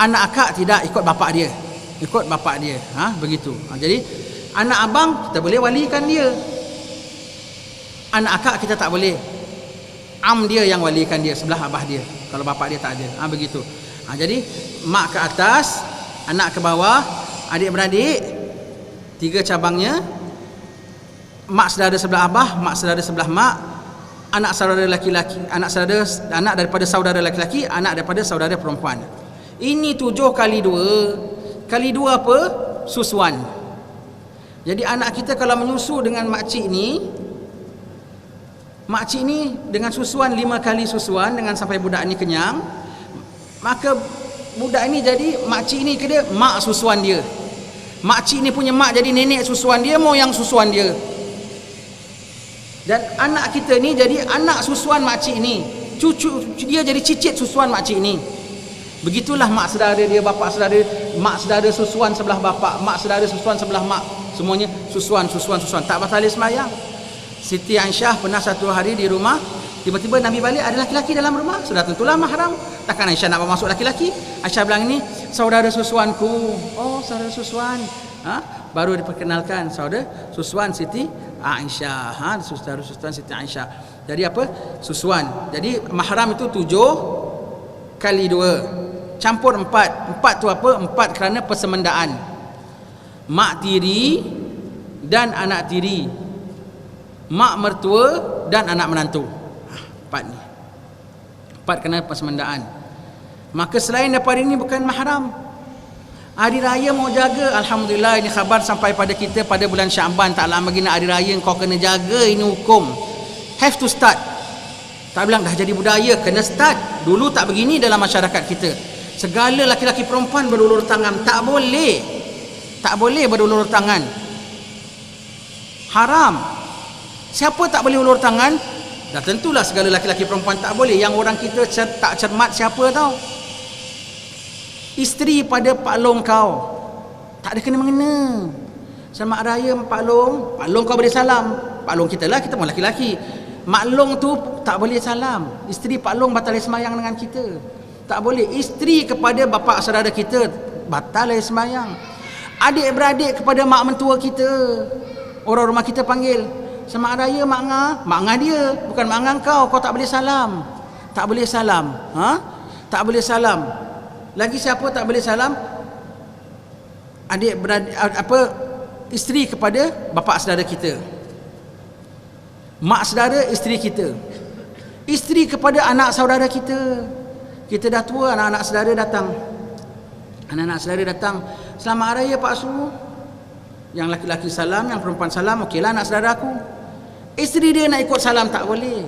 Anak akak tidak, ikut bapak dia. Ikut bapak dia. Begitu. Jadi anak abang kita boleh walikan dia. Anak akak kita tak boleh. Am dia yang walikan dia, sebelah abah dia. Kalau bapak dia tak ada. Begitu. Jadi mak ke atas, anak ke bawah, adik-beradik 3 cabangnya. Mak saudara sebelah abah, mak saudara sebelah mak, anak saudara laki-laki, anak daripada saudara laki-laki, anak daripada saudara perempuan. Ini 7 kali 2. Kali 2 apa? Susuan. Jadi anak kita kalau menyusu dengan makcik ni, makcik ni dengan susuan 5 kali susuan dengan sampai budak ni kenyang, maka budak ini jadi makcik ni ke dia mak susuan dia. Makcik ni punya mak jadi nenek susuan dia, moyang susuan dia. Dan anak kita ni jadi anak susuan makcik ni. Cucu dia jadi cicit susuan makcik ni. Begitulah mak saudara dia, bapa saudara, mak saudara susuan sebelah bapa, mak saudara susuan sebelah mak. Semuanya susuan. Tak batal sembahyang. Siti Aisyah pernah satu hari di rumah, tiba-tiba Nabi balik, ada laki-laki dalam rumah. Sudah tentulah mahram. Takkan Aisyah nak masuk laki-laki. Aisyah bilang, ini saudara susuanku. Oh, saudara susuan. Baru diperkenalkan saudara susuan Siti Aisyah. Saudara susuan Siti Aisyah. Jadi apa? Susuan. Jadi mahram itu 7 kali 2. Campur 4. 4 tu apa? 4 kerana persemendaan. Mak tiri dan anak tiri. Mak mertua dan anak menantu. 4 ni. 4 kerana persemendaan. Maka selain daripada ini bukan mahram. Hari raya mau jaga, alhamdulillah ini khabar sampai pada kita pada bulan Syaban, tak lama lagi nak hari raya, kau kena jaga, ini hukum. Have to start. Tak bilang dah jadi budaya, kena start. Dulu tak begini dalam masyarakat kita. Segala laki-laki perempuan berulur tangan, tak boleh. Tak boleh berulur tangan. Haram. Siapa tak boleh ulur tangan? Dah tentulah segala laki-laki perempuan tak boleh. Yang orang kita tak cermat siapa tahu? Isteri pada Pak Long kau. Tak ada kena-mengena. Selamat raya Pak Long. Pak Long kau boleh salam. Pak Long kita lah, kita pun laki-laki. Mak Long tu tak boleh salam. Isteri Pak Long batal sembahyang dengan kita. Tak boleh. Isteri kepada bapa saudara kita batal sembahyang. Adik-beradik kepada mak mentua kita. Orang rumah kita panggil, selamat raya Mak Ngah. Mak Ngah dia, bukan Mak Ngah kau tak boleh salam. Tak boleh salam. Tak boleh salam. Lagi siapa tak boleh salam? Adik-beradik, isteri kepada bapa saudara kita. Mak saudara isteri kita. Isteri kepada anak saudara kita. Kita dah tua, anak-anak saudara datang. Anak-anak saudara datang, selamat raya Pak Su. Yang laki-laki salam, yang perempuan salam, okeylah anak saudara aku. Isteri dia nak ikut salam tak boleh.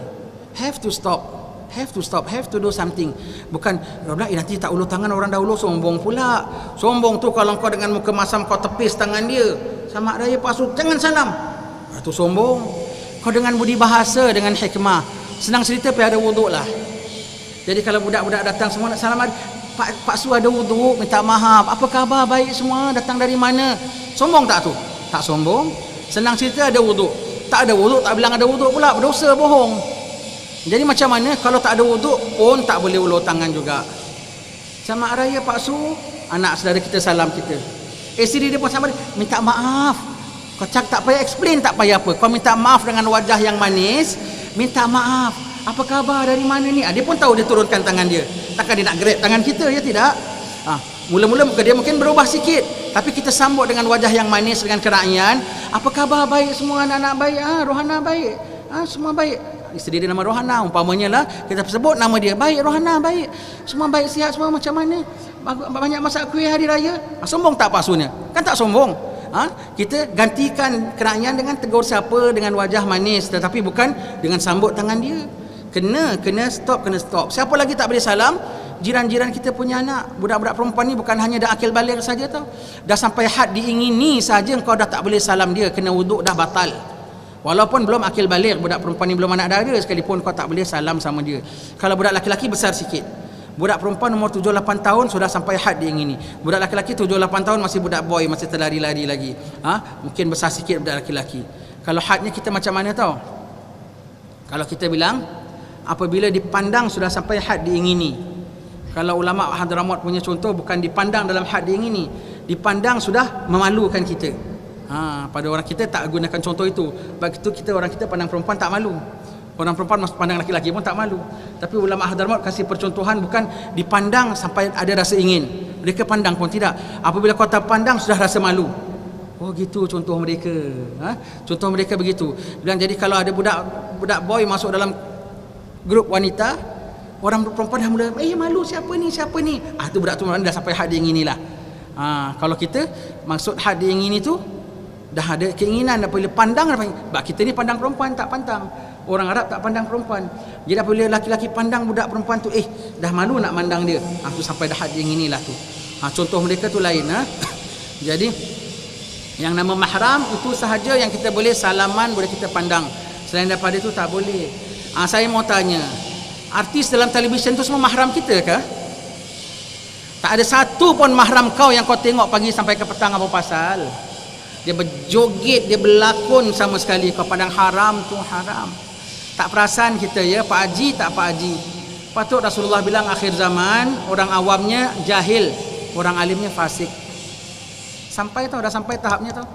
Have to stop. Have to stop, have to do something. Bukan nanti tak ulur tangan orang dahulu, sombong pula. Sombong tu kalau kau dengan muka masam kau tepis tangan dia. Selamat raya Pak Su, jangan salam. Itu sombong. Kau dengan budi bahasa, dengan hikmah. Senang cerita pergi ada wuduk lah. Jadi kalau budak-budak datang semua nak salam, Pak Su ada wuduk, minta maaf. Apa khabar? Baik semua, datang dari mana? Sombong tak tu? Tak sombong. Senang cerita ada wuduk. Tak ada wuduk, tak bilang ada wuduk pula. Berdosa, bohong. Jadi macam mana kalau tak ada wuduk pun tak boleh ulur tangan juga. Selamat raya Pak Su, anak saudara kita salam kita. Isteri dia pun sama, minta maaf. Kau tak payah explain, tak payah apa. Kau minta maaf dengan wajah yang manis, minta maaf. Apa khabar, dari mana ni? Dia pun tahu dia turunkan tangan dia. Takkan dia nak grab tangan kita, ya tidak? Mula-mula dia mungkin berubah sikit, tapi kita sambut dengan wajah yang manis, dengan kerakyaan. Apa khabar, baik semua, anak-anak baik, Rohana baik, semua baik. Isteri dia nama Rohana, umpamanya lah kita sebut nama dia, baik Rohana, baik semua, baik sihat semua, macam mana, banyak masak kuih hari raya. Sombong tak Pak Sunya? Kan tak sombong. Kita gantikan kerakyaan dengan tegur siapa, dengan wajah manis, tetapi bukan dengan sambut tangan dia. Kena stop. Siapa lagi tak boleh salam? Jiran-jiran kita punya anak, budak-budak perempuan ni bukan hanya dah akil baligh saja tau, dah sampai had diingini saja kau dah tak boleh salam dia, kena wuduk dah batal. Walaupun belum akil baligh, budak perempuan ni belum anak dara sekalipun, kau tak boleh salam sama dia. Kalau budak laki-laki besar sikit, budak perempuan umur 7-8 tahun sudah sampai had diingini. Budak laki-laki 7-8 tahun masih budak boy, masih terlari-lari lagi. Mungkin besar sikit budak laki-laki. Kalau hadnya kita macam mana tahu? Kalau kita bilang apabila dipandang sudah sampai had diingini. Kalau ulama Hadramaut punya contoh, bukan dipandang dalam had diingini, dipandang sudah memalukan kita. Pada orang kita tak gunakan contoh itu. Sebab itu orang kita pandang perempuan tak malu. Orang perempuan pandang laki-laki pun tak malu. Tapi ulama Hadramaut kasih percontohan bukan dipandang sampai ada rasa ingin. Mereka pandang pun tidak. Apabila kau tak pandang sudah rasa malu. Oh gitu contoh mereka. Contoh mereka begitu. Bilang jadi kalau ada budak boy masuk dalam grup wanita, orang perempuan dah mula malu, siapa ni? Tu budak tu dah sampai had yang inilah. Kalau kita maksud had yang ini tu dah ada keinginan apabila pandang, sebab kita ni pandang perempuan tak pandang. Orang Arab tak pandang perempuan. Jadi apabila laki-laki pandang budak perempuan tu, dah malu nak mandang dia. Tu sampai dah had yang inilah tu. Contoh mereka tu lain. Jadi yang nama mahram itu sahaja yang kita boleh salaman, boleh kita pandang. Selain daripada itu tak boleh. Saya mau tanya, artis dalam televisyen tu semua mahram kita ke? Tak ada satu pun mahram kau yang kau tengok pagi sampai ke petang, apa pasal? Dia berjoget, dia berlakon sama sekali. Kau pandang haram tu haram. Tak perasan kita ya, Pak Haji tak Pak Haji. Patut Rasulullah bilang akhir zaman orang awamnya jahil, orang alimnya fasik. Dah sampai tahapnya tau.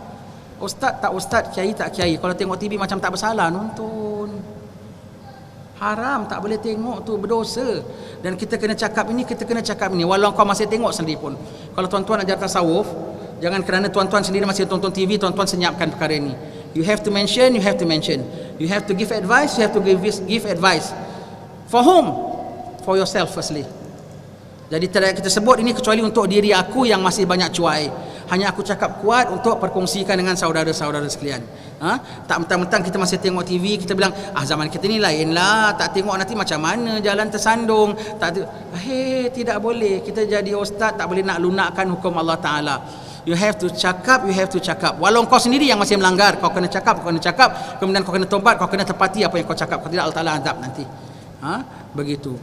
Ustaz tak ustaz, kiai tak kiai. Kalau tengok TV macam tak bersalah nonton. Haram, tak boleh tengok tu, berdosa. Dan kita kena cakap ini, walau kau masih tengok sendiri pun. Kalau tuan-tuan ajar tasawuf, jangan kerana tuan-tuan sendiri masih tonton TV, tuan-tuan senyapkan perkara ini. You have to mention. You have to give advice, give advice. For whom? For yourself firstly. Jadi tidak kita sebut ini kecuali untuk diri aku yang masih banyak cuai. Hanya aku cakap kuat untuk perkongsikan dengan saudara-saudara sekalian. Tak mentang-mentang kita masih tengok TV, kita bilang zaman kita ni lain lah, tak tengok nanti macam mana, jalan tersandung. Tidak boleh. Kita jadi ustaz tak boleh nak lunakkan hukum Allah Ta'ala. You have to cakap. Walau kau sendiri yang masih melanggar, kau kena cakap. Kemudian kau kena tobat, kau kena tepati apa yang kau cakap. Kau tidak Allah Ta'ala azab nanti. Begitu.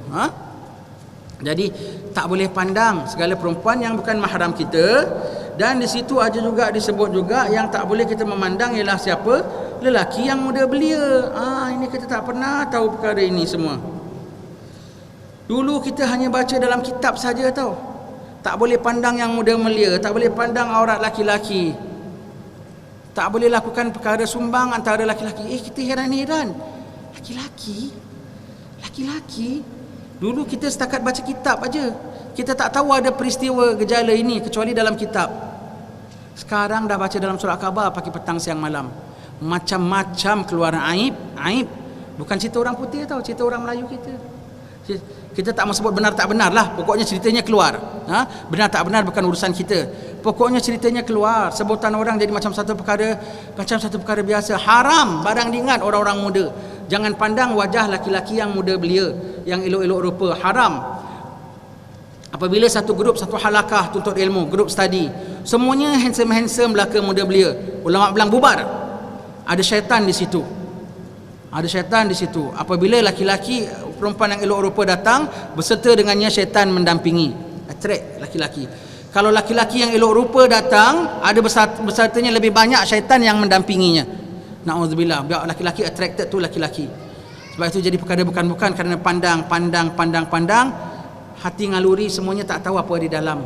Jadi tak boleh pandang segala perempuan yang bukan mahram kita. Dan di situ aja juga disebut juga yang tak boleh kita memandang ialah siapa? Lelaki yang muda belia. Ini kita tak pernah tahu perkara ini semua. Dulu kita hanya baca dalam kitab saja tau. Tak boleh pandang yang muda belia, tak boleh pandang aurat laki-laki. Tak boleh lakukan perkara sumbang antara laki-laki. Kita heran-heran. Laki-laki. Dulu kita setakat baca kitab aja. Kita tak tahu ada peristiwa gejala ini kecuali dalam kitab. Sekarang dah baca dalam surat khabar pagi, petang, siang, malam. Macam-macam keluar aib. Bukan cerita orang putih tau, cerita orang Melayu kita. Kita tak mau sebut benar tak benar lah. Pokoknya ceritanya keluar. Benar tak benar bukan urusan kita. Pokoknya ceritanya keluar. Sebutan orang jadi macam satu perkara biasa. Haram, barang diingat orang-orang muda. Jangan pandang wajah laki-laki yang muda belia, yang elok-elok rupa, haram. Apabila satu grup, satu halakah tuntut ilmu, grup study, semuanya handsome-handsome belaka muda belia, ulama bilang bubar. Ada syaitan di situ. Ada syaitan di situ. Apabila laki-laki, perempuan yang elok rupa datang, berserta dengannya syaitan mendampingi, attract laki-laki. Kalau laki-laki yang elok rupa datang, ada bersertanya lebih banyak syaitan yang mendampinginya. Na'udzubillah, biar laki-laki attracted tu laki-laki. Sebab itu jadi perkara bukan-bukan kerana pandang, hati ngaluri, semuanya tak tahu apa di dalam.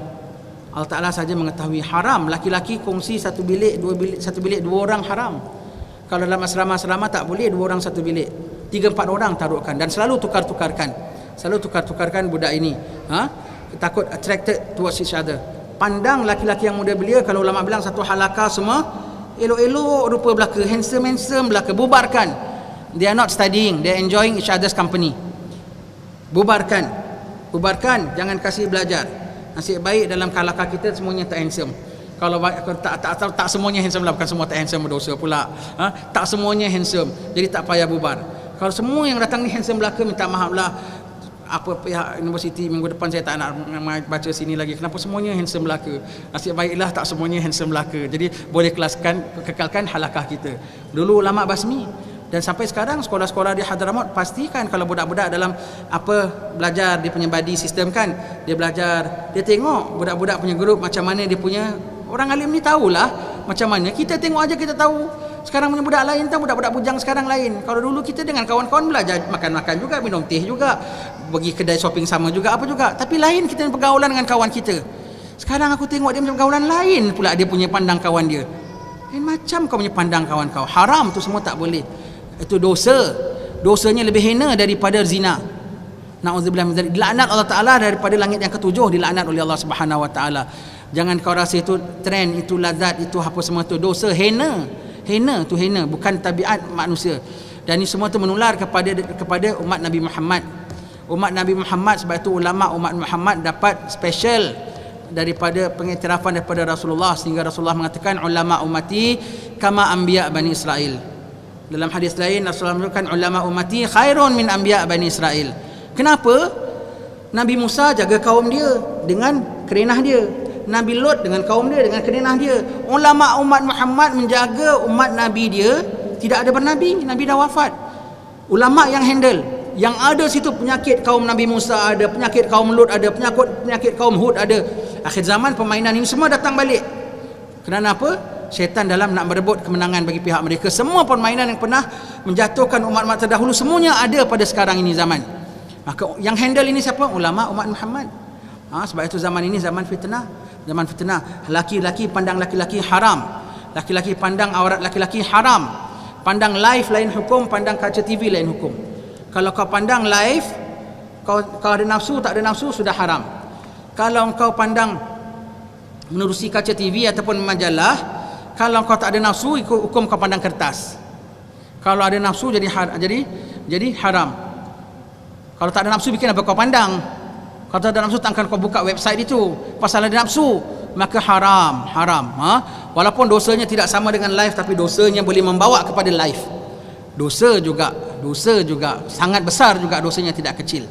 Allah Ta'ala saja mengetahui. Haram laki-laki kongsi satu bilik, dua orang, haram. Kalau dalam asrama-asrama tak boleh dua orang satu bilik, 3-4 orang taruhkan, dan selalu tukar-tukarkan budak ini, takut attracted towards each other. Pandang laki-laki yang muda belia, kalau ulama bilang satu halakah semua elok-elok rupa belaka, handsome belaka, bubarkan. They are not studying, they are enjoying each other's company. Bubarkan, jangan kasih belajar. Nasib baik dalam halakah kita semuanya tak handsome. Kalau tak semuanya handsome lah, bukan semua tak handsome berdosa pula. Tak semuanya handsome, jadi tak payah bubar. Kalau semua yang datang ni handsome belaka, minta maaf lah, apa pihak universiti minggu depan saya tak nak baca sini lagi. Kenapa semuanya handsome belaka? Nasib baiklah tak semuanya handsome belaka. Jadi boleh kekalkan halakah kita. Dulu ulama basmi, dan sampai sekarang sekolah-sekolah di Hadramaut pastikan kalau budak-budak dalam belajar dia punya body system kan, dia belajar, dia tengok budak-budak punya grup macam mana dia punya. Orang alim ni tahulah macam mana. Kita tengok aja kita tahu. Sekarang punya budak lain tahu, budak-budak bujang sekarang lain. Kalau dulu kita dengan kawan-kawan belajar makan-makan juga, minum teh juga, pergi kedai shopping sama juga, apa juga. Tapi lain kita pergaulan dengan kawan kita. Sekarang aku tengok dia macam pergaulan lain pula, dia punya pandang kawan dia. Macam kau punya pandang kawan kau. Haram tu semua tak boleh. Itu dosa. Dosanya lebih hina daripada zina. Na'udzubillah min dzalik. Dilaknat Allah Ta'ala daripada langit yang ketujuh, dilaknat oleh Allah Subhanahu Wa Ta'ala. Jangan kau rasa itu trend, itu lazat, itu apa semua tu dosa, hina. Hina, bukan tabiat manusia. Dan ini semua tu menular kepada umat Nabi Muhammad. Umat Nabi Muhammad, sebab itu ulama umat Muhammad dapat special daripada pengiktirafan daripada Rasulullah, sehingga Rasulullah mengatakan ulama ummati kama anbiya Bani Israel. Dalam hadis lain Rasulullah mengatakan ulama ummati khairun min anbiya Bani Israel. Kenapa? Nabi Musa jaga kaum dia dengan kerenah dia, Nabi Lot dengan kaum dia dengan kerenah dia. Ulama umat Muhammad menjaga umat Nabi dia, tidak ada bernabi, Nabi dah wafat. Ulama yang handle, yang ada situ penyakit kaum Nabi Musa ada, penyakit kaum Lot ada, penyakit kaum Hud ada. Akhir zaman permainan ini semua datang balik. Kerana apa? Syaitan dalam nak merebut kemenangan bagi pihak mereka. Semua permainan yang pernah menjatuhkan umat-umat terdahulu semuanya ada pada sekarang ini zaman. Maka yang handle ini siapa? Ulama umat Muhammad. Sebab itu zaman ini zaman fitnah. Laki-laki pandang laki-laki haram, laki-laki pandang aurat laki-laki haram. Pandang live lain hukum, pandang kaca TV lain hukum. Kalau kau pandang live, kau ada nafsu, tak ada nafsu, sudah haram. Kalau kau pandang menerusi kaca TV ataupun majalah, kalau kau tak ada nafsu, ikut hukum kau pandang kertas. Kalau ada nafsu jadi haram. Kalau tak ada nafsu, bikin apa kau pandang? Kalau tak ada nafsu, tak akan kau buka website itu. Pasal ada nafsu, maka haram. Walaupun dosanya tidak sama dengan live, tapi dosanya boleh membawa kepada live. Dosa juga sangat besar juga, dosanya tidak kecil.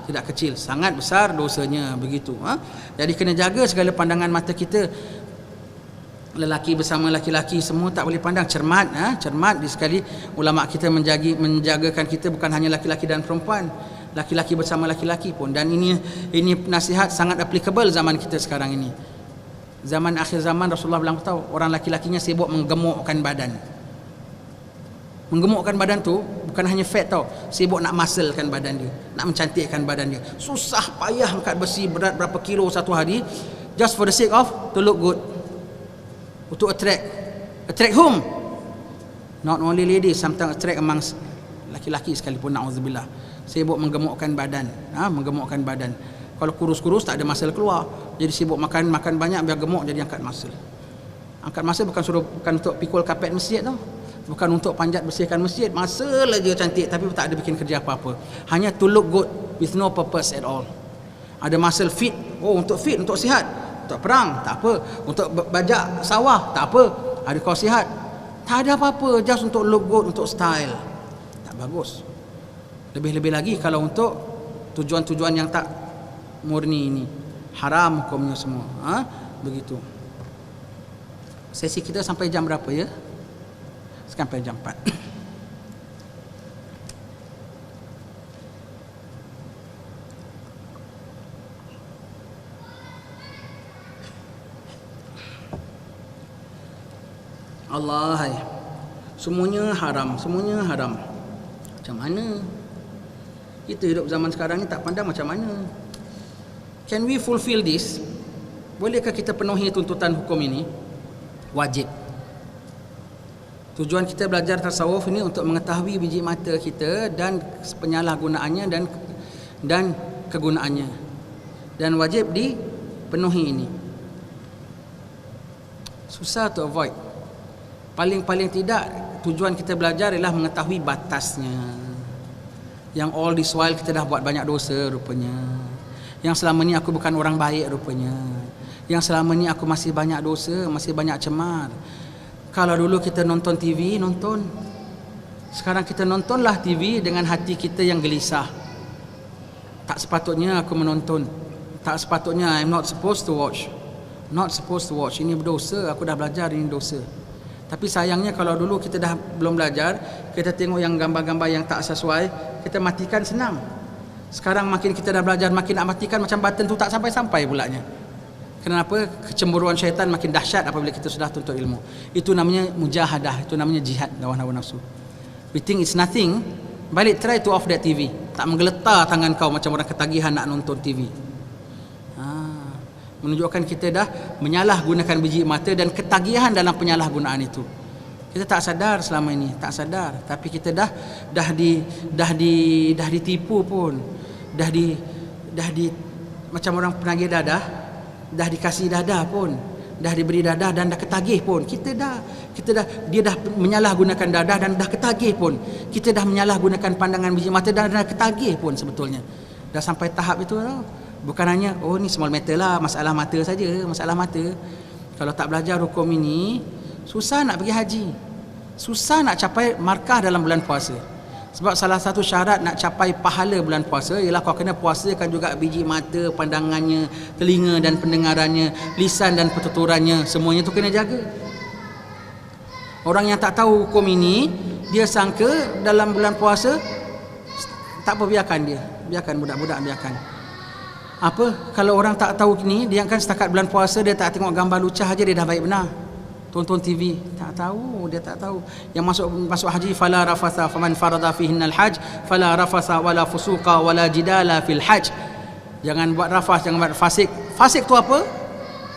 Tidak kecil, sangat besar dosanya, begitu. Jadi kena jaga segala pandangan mata kita. Lelaki bersama laki-laki semua tak boleh pandang, cermat di sekali. Ulama kita menjagakan kita, bukan hanya laki-laki dan perempuan, laki-laki bersama laki-laki pun. Dan ini nasihat sangat applicable zaman kita sekarang ini. Zaman akhir zaman, Rasulullah bilang tahu, orang laki-lakinya sibuk menggemukkan badan. Menggemukkan badan tu bukan hanya fat tau, sibuk nak musclekan badan dia, nak mencantikkan badan dia. Susah payah angkat besi berat berapa kilo satu hari, just for the sake of to look good, untuk attract whom? Not only ladies, sometimes attract amongst laki-laki sekalipun. Na'udzubillah. Sibuk menggemukkan badan, menggemukkan badan. Kalau kurus-kurus tak ada muscle keluar, jadi sibuk makan banyak biar gemuk, jadi angkat muscle. Angkat muscle bukan untuk pikul kapet masjid tau, bukan untuk panjat bersihkan masjid, muscle aja cantik, tapi tak ada bikin kerja apa-apa, hanya to look good with no purpose at all. Ada muscle fit, untuk fit, untuk sihat, untuk perang tak apa, untuk bajak sawah tak apa, ada kau sihat, tak ada apa-apa, just untuk look good, untuk style. Tak tak bagus. Lebih-lebih lagi kalau untuk tujuan-tujuan yang tak murni ini, haram hukumnya semua. Begitu. Sesi kita sampai jam berapa ya? Sampai jam 4. Allah, semuanya haram, semuanya haram. Macam mana? Kita hidup zaman sekarang ni tak pandang macam mana. Can we fulfill this? Bolehkah kita penuhi tuntutan hukum ini? Wajib. Tujuan kita belajar tasawuf ini untuk mengetahui biji mata kita dan penyalahgunaannya dan kegunaannya. Dan wajib dipenuhi ini. Susah to avoid. Paling-paling tidak tujuan kita belajar ialah mengetahui batasnya. Yang all this while kita dah buat banyak dosa rupanya. Yang selama ni aku bukan orang baik rupanya. Yang selama ni aku masih banyak dosa, masih banyak cemar. Kalau dulu kita nonton TV, nonton. Sekarang kita nontonlah TV dengan hati kita yang gelisah. Tak sepatutnya aku menonton. Tak sepatutnya, I'm not supposed to watch. Not supposed to watch. Ini berdosa, aku dah belajar ini dosa. Tapi sayangnya kalau dulu kita dah belum belajar, kita tengok yang gambar-gambar yang tak sesuai, kita matikan senang. Sekarang makin kita dah belajar, makin nak matikan macam button tu tak sampai-sampai pulanya. Kenapa? Kecemburuan syaitan makin dahsyat apabila kita sudah tuntut ilmu. Itu namanya mujahadah, itu namanya jihad lawan hawa nafsu. We think it's nothing, balik try to off that TV. Tak menggeletar tangan kau macam orang ketagihan nak nonton TV. Menunjukkan kita dah menyalahgunakan biji mata dan ketagihan dalam penyalahgunaan itu. Kita tak sadar selama ini, tak sadar. Tapi kita dah ditipu pun, dah di macam orang penagih dadah, dah dikasih dadah pun, dah diberi dadah dan dah ketagih pun. Dia dah menyalahgunakan dadah dan dah ketagih pun. Kita dah menyalahgunakan pandangan biji mata dan dah ketagih pun sebetulnya. Dah sampai tahap itu tau. Bukan hanya ni small matter lah, masalah mata saja, masalah mata. Kalau tak belajar hukum ini, susah nak pergi haji. Susah nak capai markah dalam bulan puasa. Sebab salah satu syarat nak capai pahala bulan puasa ialah kau kena puasakan juga biji mata, pandangannya, telinga dan pendengarannya, lisan dan pertuturannya, semuanya tu kena jaga. Orang yang tak tahu hukum ini, dia sangka dalam bulan puasa tak apa, biarkan dia. Biarkan budak-budak, biarkan. Apa kalau orang tak tahu ni, dia kan setakat bulan puasa dia tak tengok gambar lucah aja dia dah baik benar. Tonton TV, tak tahu, dia tak tahu. Yang masuk haji, fala rafatha faman farada fihinnal hajj fala rafatha wala fusuqa wala jidala fil hajj. Jangan buat rafas, jangan buat fasik. Fasik tu apa?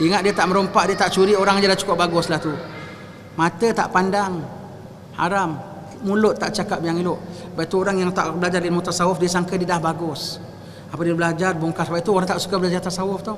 Ingat dia tak merompak, dia tak curi orang je dah cukup baguslah tu. Mata tak pandang, haram. Mulut tak cakap yang elok. Sebab itu orang yang tak belajar ilmu tasawuf, dia sangka dia dah bagus. Apa dia belajar bongkar. Sebab itu orang tak suka belajar tasawuf tau.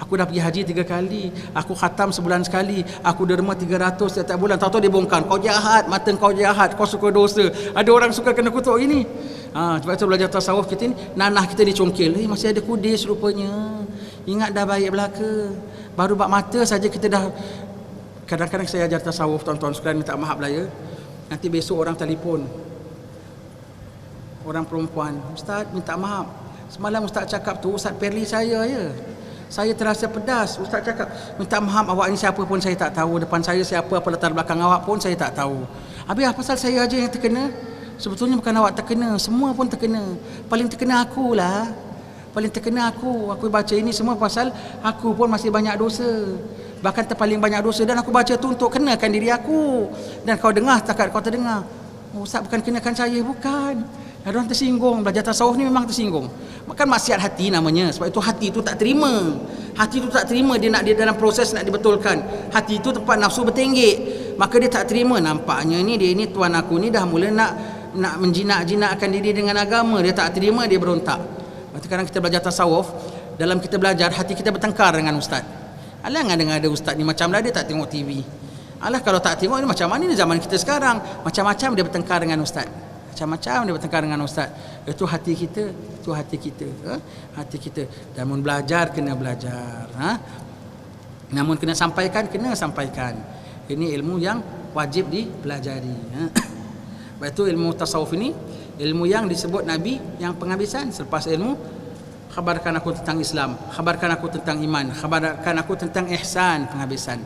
Aku dah pergi haji 3 kali, aku khatam sebulan sekali, aku derma 300 setiap bulan. Tahu-tahu dia bongkar, kau jahat, mata kau jahat, kau suka dosa. Ada orang suka kena kutuk ini. Sebab itu belajar tasawuf kita ni, nanah kita dicongkil. Masih ada kudis rupanya. Ingat dah baik belaka. Baru bab mata saja kita dah. Kadang-kadang saya ajar tasawuf, tuan-tuan sekalian, minta maaf lah ya. Nanti besok orang telefon, orang perempuan, Ustaz minta maaf, semalam Ustaz cakap tu Ustaz Perli saya ya. Saya terasa pedas. Ustaz cakap, minta maaf awak ni siapa pun saya tak tahu. Depan saya siapa, apa latar belakang awak pun saya tak tahu. Habis apa pasal saya aja yang terkena? Sebetulnya bukan awak terkena, semua pun terkena. Paling terkena akulah. Paling terkena aku. Aku baca ini semua pasal aku pun masih banyak dosa. Bahkan terpaling banyak dosa. Dan aku baca tu untuk kenakan diri aku. Dan kau dengar, takat kau terdengar. Ustaz bukan kenakan saya, bukan. Ada orang tersinggung. Belajar tasawuf ni memang tersinggung. Makan maksiat hati namanya. Sebab itu hati itu tak terima. Hati itu tak terima, dia dalam proses nak dibetulkan. Hati itu tempat nafsu bertenggek. Maka dia tak terima. Nampaknya ni dia ni tuan aku ni dah mula nak menjinak-jinakkan diri dengan agama. Dia tak terima, dia berontak. Sekarang kita belajar tasawuf, dalam kita belajar hati kita bertengkar dengan ustaz. Alah dengar ada ustaz ni macam lah dia tak tengok TV. Alah kalau tak tengok ni macam mana ni zaman kita sekarang. Macam-macam dia bertengkar dengan ustaz. Macam-macam dia bertengkar dengan ustaz. Itu hati kita, itu hati kita, hati kita. Dan mun belajar kena belajar, namun kena sampaikan, kena sampaikan. Ini ilmu yang wajib dipelajari. Sebab itu ilmu tasawuf ini Ilmu yang disebut Nabi yang penghabisan. Selepas ilmu, khabarkan aku tentang Islam, khabarkan aku tentang iman, khabarkan aku tentang ihsan, penghabisan.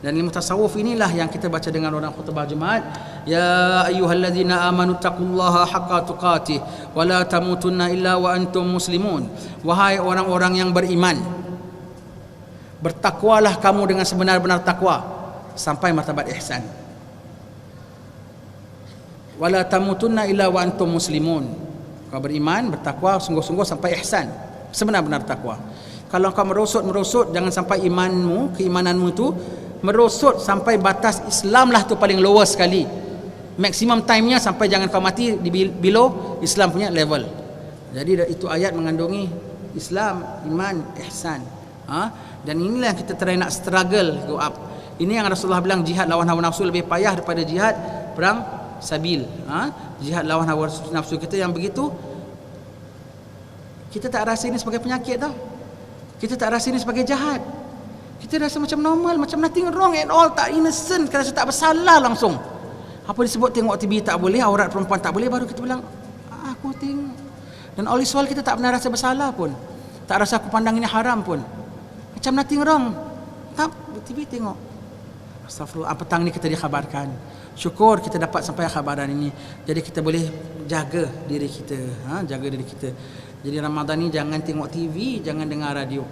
Dan ilmu tasawuf inilah yang kita baca dengan orang khutbah Jumaat. Ya ayyuhalladzina amanu taqullaha haqqa tuqatih wa la tamutunna illa wa antum muslimun. Wahai orang-orang yang beriman, bertakwalah kamu dengan sebenar-benar takwa sampai martabat ihsan. Wa la tamutunna illa wa antum muslimun. Kau beriman, bertakwa sungguh-sungguh sampai ihsan, sebenar-benar takwa. Kalau kau merosot, jangan sampai keimananmu itu merosot sampai batas Islam lah tu paling lower sekali. Maksimum time-nya sampai jangan kau mati di below Islam punya level. Jadi itu ayat mengandungi Islam, iman, ihsan. Dan inilah yang kita try nak struggle go up. Ini yang Rasulullah bilang jihad lawan hawa nafsu lebih payah daripada jihad perang sabil. Jihad lawan hawa nafsu kita yang begitu, kita tak rasa ini sebagai penyakit tau. Kita tak rasa ini sebagai jahat. Kita rasa macam normal, macam nothing wrong at all, tak innocent, kita rasa tak bersalah langsung. Apa disebut tengok TV tak boleh, aurat perempuan tak boleh, baru kita bilang aku tengok. Dan all this while kita tak pernah rasa bersalah pun, tak rasa aku pandang ini haram pun, macam nothing wrong. Tak, TV tengok. Astagfirullah, petang ni kita dikhabarkan. Syukur kita dapat sampai khabaran ini. Jadi kita boleh jaga diri kita, jaga diri kita. Jadi Ramadan ni jangan tengok TV, jangan dengar radio.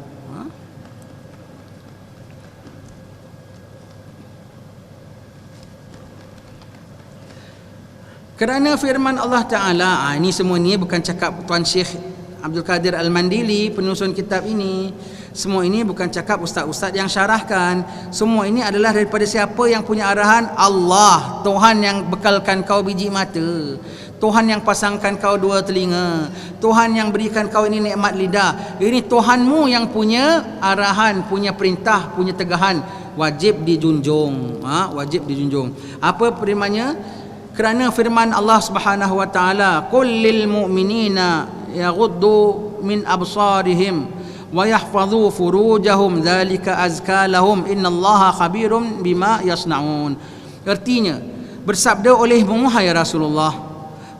Kerana firman Allah Ta'ala, ini semua ni bukan cakap Tuan Syekh Abdul Qadir Al-Mandili, penyusun kitab ini. Semua ini bukan cakap ustaz-ustaz yang syarahkan. Semua ini adalah daripada siapa yang punya arahan? Allah, Tuhan yang bekalkan kau biji mata, Tuhan yang pasangkan kau dua telinga, Tuhan yang berikan kau ini nikmat lidah. Ini Tuhanmu yang punya arahan, punya perintah, punya tegahan. Wajib dijunjung. Wajib dijunjung. Apa firmannya? Kerana firman Allah Subhanahu wa taala, qul lil mu'minina yaghuddu min absarihim wa yahfazu furujahum dzalika azka lahum innallaha khabirum bima yasnaun. Artinya, bersabda olehmu hai Rasulullah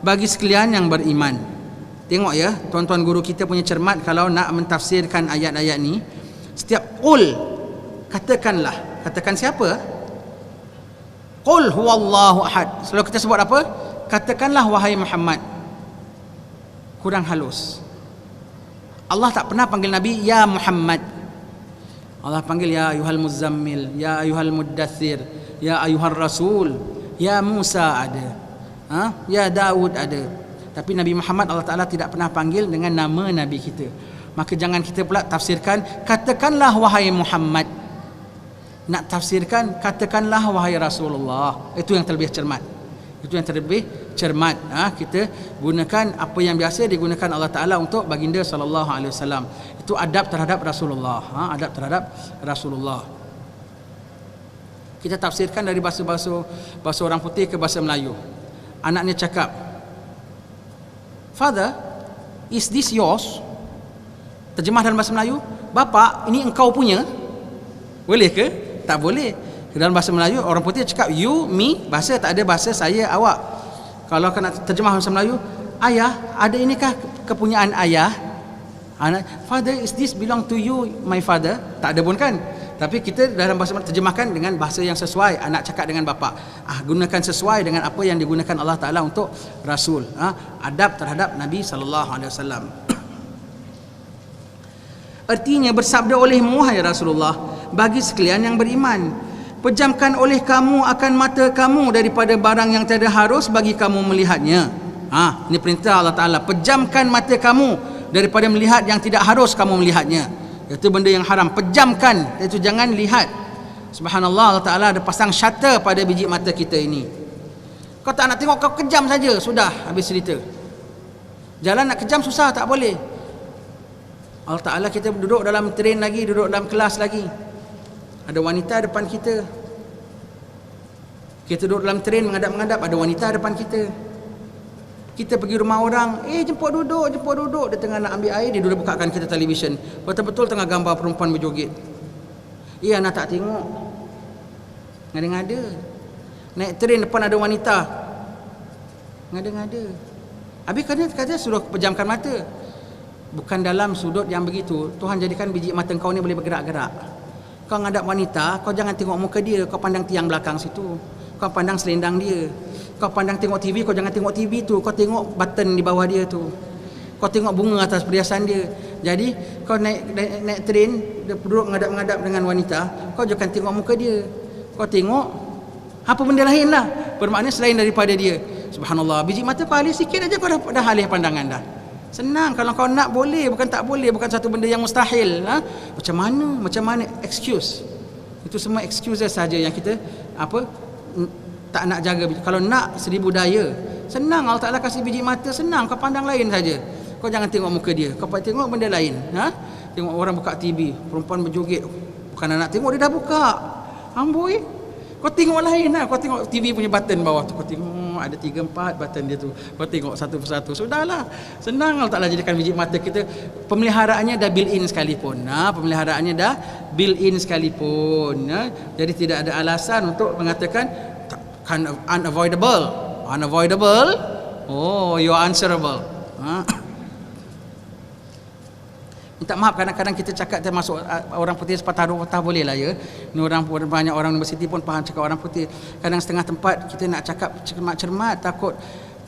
bagi sekalian yang beriman. Tengok ya, tuan-tuan guru kita punya cermat kalau nak mentafsirkan ayat-ayat ni. Setiap qul, katakanlah. Katakan siapa? Qul huwallahu ahad. Selalu kita sebut apa? Katakanlah wahai Muhammad. Kurang halus. Allah tak pernah panggil Nabi ya Muhammad. Allah panggil ya ayuhal muzammil, ya ayuhal muddathir, ya ayuhal rasul, ya Musa ada, ya Daud ada. Tapi Nabi Muhammad Allah Ta'ala tidak pernah panggil dengan nama Nabi kita. Maka jangan kita pula tafsirkan katakanlah wahai Muhammad. Nak tafsirkan katakanlah wahai Rasulullah. Itu yang terlebih cermat. Itu yang terlebih cermat. Kita gunakan apa yang biasa digunakan Allah Ta'ala untuk baginda sallallahu alaihi wasallam. Itu adab terhadap Rasulullah. Adab terhadap Rasulullah. Kita tafsirkan dari bahasa orang putih ke bahasa Melayu. Anaknya cakap, "Father, is this yours?" Terjemah dalam bahasa Melayu, "Bapa, ini engkau punya?" Boleh ke? Tak boleh. Dalam bahasa Melayu orang putih cakap you, me, bahasa tak ada bahasa saya, awak. Kalau kena terjemah bahasa Melayu, ayah, ada inikah kepunyaan ayah? Father, is this belong to you, my father? Tak ada pun kan? Tapi kita dalam bahasa Melayu terjemahkan dengan bahasa yang sesuai. Anak cakap dengan bapa, gunakan sesuai dengan apa yang digunakan Allah Ta'ala untuk Rasul. Adab terhadap Nabi SAW. Artinya bersabda olehmu hai Rasulullah bagi sekalian yang beriman, pejamkan oleh kamu akan mata kamu daripada barang yang tiada harus bagi kamu melihatnya. Ini perintah Allah Ta'ala, pejamkan mata kamu daripada melihat yang tidak harus kamu melihatnya, iaitu benda yang haram. Pejamkan, iaitu jangan lihat. Subhanallah, Allah Ta'ala ada pasang shutter pada biji mata kita ini. Kau tak nak tengok, kau kejam saja, sudah habis cerita. Jalan nak kejam susah, tak boleh. Allah Ta'ala, kita duduk dalam train lagi, duduk dalam kelas lagi, ada wanita depan kita. Kita duduk dalam train menghadap-menghadap, ada wanita depan kita. Kita pergi rumah orang, jemput duduk. Dia tengah nak ambil air, dia duduk bukakan kita televisyen. Betul-betul tengah gambar perempuan berjoget. Anak tak tengok, ngada-ngada. Naik train depan ada wanita, ngada-ngada. Habis kata suruh pejamkan mata. Bukan dalam sudut yang begitu Tuhan jadikan biji mata kau ni boleh bergerak-gerak. Kau ngadap wanita, kau jangan tengok muka dia, kau pandang tiang belakang situ. Kau pandang selendang dia. Kau pandang tengok TV, kau jangan tengok TV tu, kau tengok button di bawah dia tu. Kau tengok bunga atas perhiasan dia. Jadi kau naik train, duduk ngadap-ngadap dengan wanita, kau jangan tengok muka dia. Kau tengok apa benda lain lah, bermakna selain daripada dia. Subhanallah, biji mata kau alih sikit aja kau dah alih pandangan dah. Senang kalau kau nak, boleh, bukan tak boleh, bukan satu benda yang mustahil. Macam mana excuse. Itu semua excuse saja yang kita tak nak jaga. Kalau nak 1000 daya, senang. Allah Ta'ala kasih biji mata, senang, kau pandang lain saja. Kau jangan tengok muka dia, kau tengok benda lain. Tengok orang buka TV, perempuan berjoget, bukan nak tengok, dia dah buka. Amboi, kau tengok lain lah. Kau tengok TV punya button bawah tu, kau tengok ada 3-4 button dia tu, kau tengok satu persatu. Sudahlah, senang. Allah Ta'ala jadikan biji mata kita, pemeliharaannya dah built in sekalipun. Pemeliharaannya dah built in sekalipun. Jadi tidak ada alasan untuk mengatakan unavoidable. Oh, you are answerable. Minta maaf kadang-kadang kita cakap termasuk orang putih sepatah dua patah boleh lah ya. Ni banyak orang universiti pun faham cakap orang putih. Kadang setengah tempat kita nak cakap cermat-cermat, takut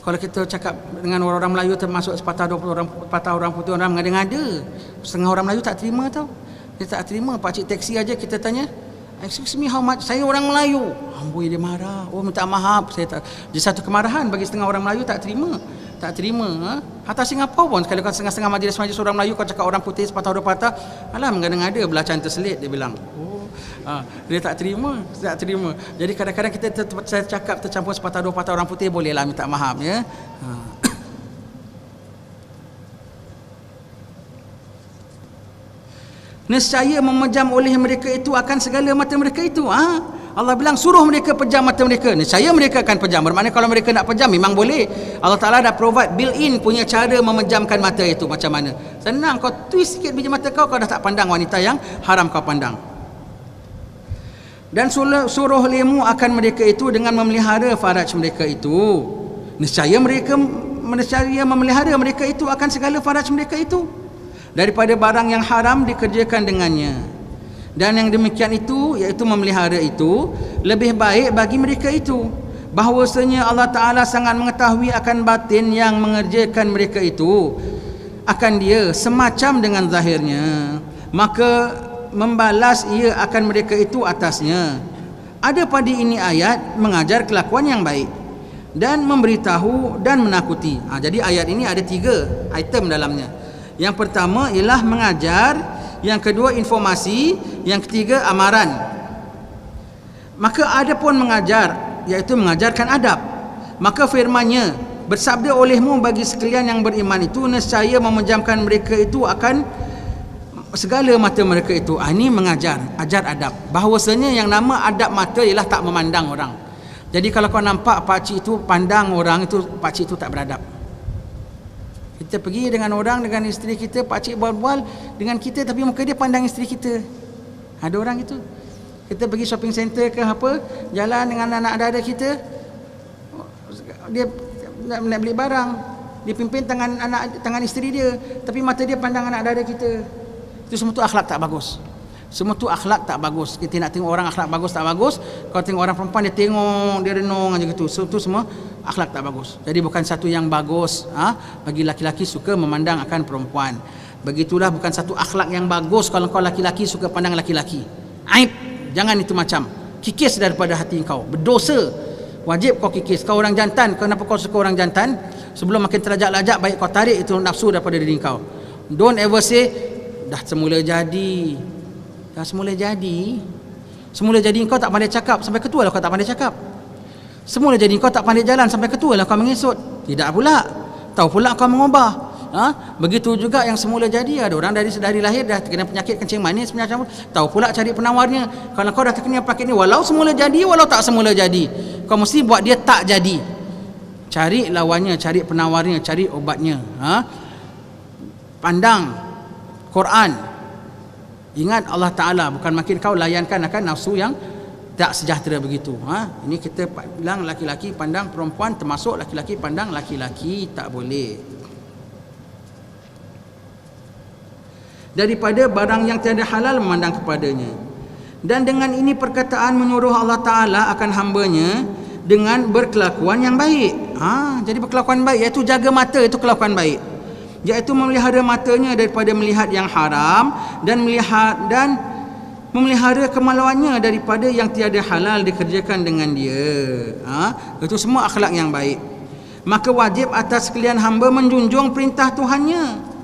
kalau kita cakap dengan orang Melayu termasuk sepatah dua patah orang putih, orang mengada-ngada. Setengah orang Melayu tak terima tau. Dia tak terima. Pakcik taksi aja kita tanya, excuse me, how much? Saya orang Melayu. Amboi, dia marah. Oh, minta maaf. Saya tak. Jadi satu kemarahan bagi setengah orang Melayu tak terima. Hatta Singapura pun sekali kau setengah-setengah majlis orang Melayu kau cakap orang putih sepatah dua patah, alah mengada-ngada, belacan terselit dia bilang. Dia tak terima. Jadi kadang-kadang kita saya cakap tercampur sepatah dua patah orang putih, bolehlah minta maaf ya. Nescaya memejam oleh mereka itu akan segala mata mereka itu. Allah bilang suruh mereka pejam mata mereka. Nescaya mereka akan pejam. Bermakna kalau mereka nak pejam memang boleh. Allah Ta'ala dah provide built in punya cara memejamkan mata itu macam mana. Senang, kau twist sikit biji mata kau dah tak pandang wanita yang haram kau pandang. Dan suruh lemu akan mereka itu dengan memelihara faraj mereka itu. Nescaya memelihara mereka itu akan segala faraj mereka itu, daripada barang yang haram dikerjakan dengannya. Dan yang demikian itu, iaitu memelihara itu, lebih baik bagi mereka itu. Bahawasanya Allah Ta'ala sangat mengetahui akan batin yang mengerjakan mereka itu akan dia semacam dengan zahirnya, maka membalas ia akan mereka itu atasnya. Ada pada ini ayat mengajar kelakuan yang baik dan memberitahu dan menakuti. Jadi ayat ini ada 3 item dalamnya. Yang pertama ialah mengajar, yang kedua informasi, yang ketiga amaran. Maka ada pun mengajar, iaitu mengajarkan adab. Maka firman-Nya, bersabda olehmu bagi sekalian yang beriman itu, nescaya memejamkan mereka itu akan segala mata mereka itu. Ini mengajar, ajar adab. Bahawasanya yang nama adab mata ialah tak memandang orang. Jadi kalau kau nampak pakcik itu pandang orang, itu pakcik itu tak beradab. Kita pergi dengan orang, dengan isteri kita, pakcik bual-bual dengan kita tapi muka dia pandang isteri kita. Ada orang itu. Kita pergi shopping center ke apa, jalan dengan anak dara kita, dia nak beli barang, dia pimpin tangan isteri dia, tapi mata dia pandang anak dara kita. Itu semua tu akhlak tak bagus. Semua tu akhlak tak bagus. Kita nak tengok orang akhlak bagus tak bagus. Kalau tengok orang perempuan dia tengok, dia renung aja gitu. So, itu semua akhlak tak bagus. Jadi bukan satu yang bagus bagi laki-laki suka memandang akan perempuan. Begitulah bukan satu akhlak yang bagus kalau kau laki-laki suka pandang laki-laki. Aib. Jangan itu macam. Kikis daripada hati kau. Berdosa. Wajib kau kikis. Kau orang jantan, kenapa kau suka orang jantan? Sebelum makin terlajak-lajak, baik kau tarik itu nafsu daripada diri kau. Don't ever say dah semula jadi. Semula jadi kau tak pandai cakap, sampai ketua lah kau tak pandai cakap. Semula jadi kau tak pandai jalan, sampai ketua lah kau mengesut. Tidak pula. Tahu pula kau mengubah. Begitu juga yang semula jadi. Ada orang dari lahir dah terkena penyakit kencing manis, tahu pula cari penawarnya. Kalau kau dah terkena penyakit ni, walau semula jadi, walau tak semula jadi, kau mesti buat dia tak jadi. Cari lawannya, cari penawarnya, cari obatnya. Pandang Quran. Ingat Allah Ta'ala, bukan makin kau layankan akan nafsu yang tak sejahtera begitu. Ini kita bilang laki-laki pandang perempuan, termasuk laki-laki pandang laki-laki, tak boleh. Daripada barang yang tiada halal memandang kepadanya. Dan dengan ini perkataan menyuruh Allah Ta'ala akan hambanya dengan berkelakuan yang baik. Jadi berkelakuan baik iaitu jaga mata, itu kelakuan baik, iaitu memelihara matanya daripada melihat yang haram dan memelihara kemaluannya daripada yang tiada halal dikerjakan dengan dia. Itu semua akhlak yang baik. Maka wajib atas sekalian hamba menjunjung perintah Tuhannya.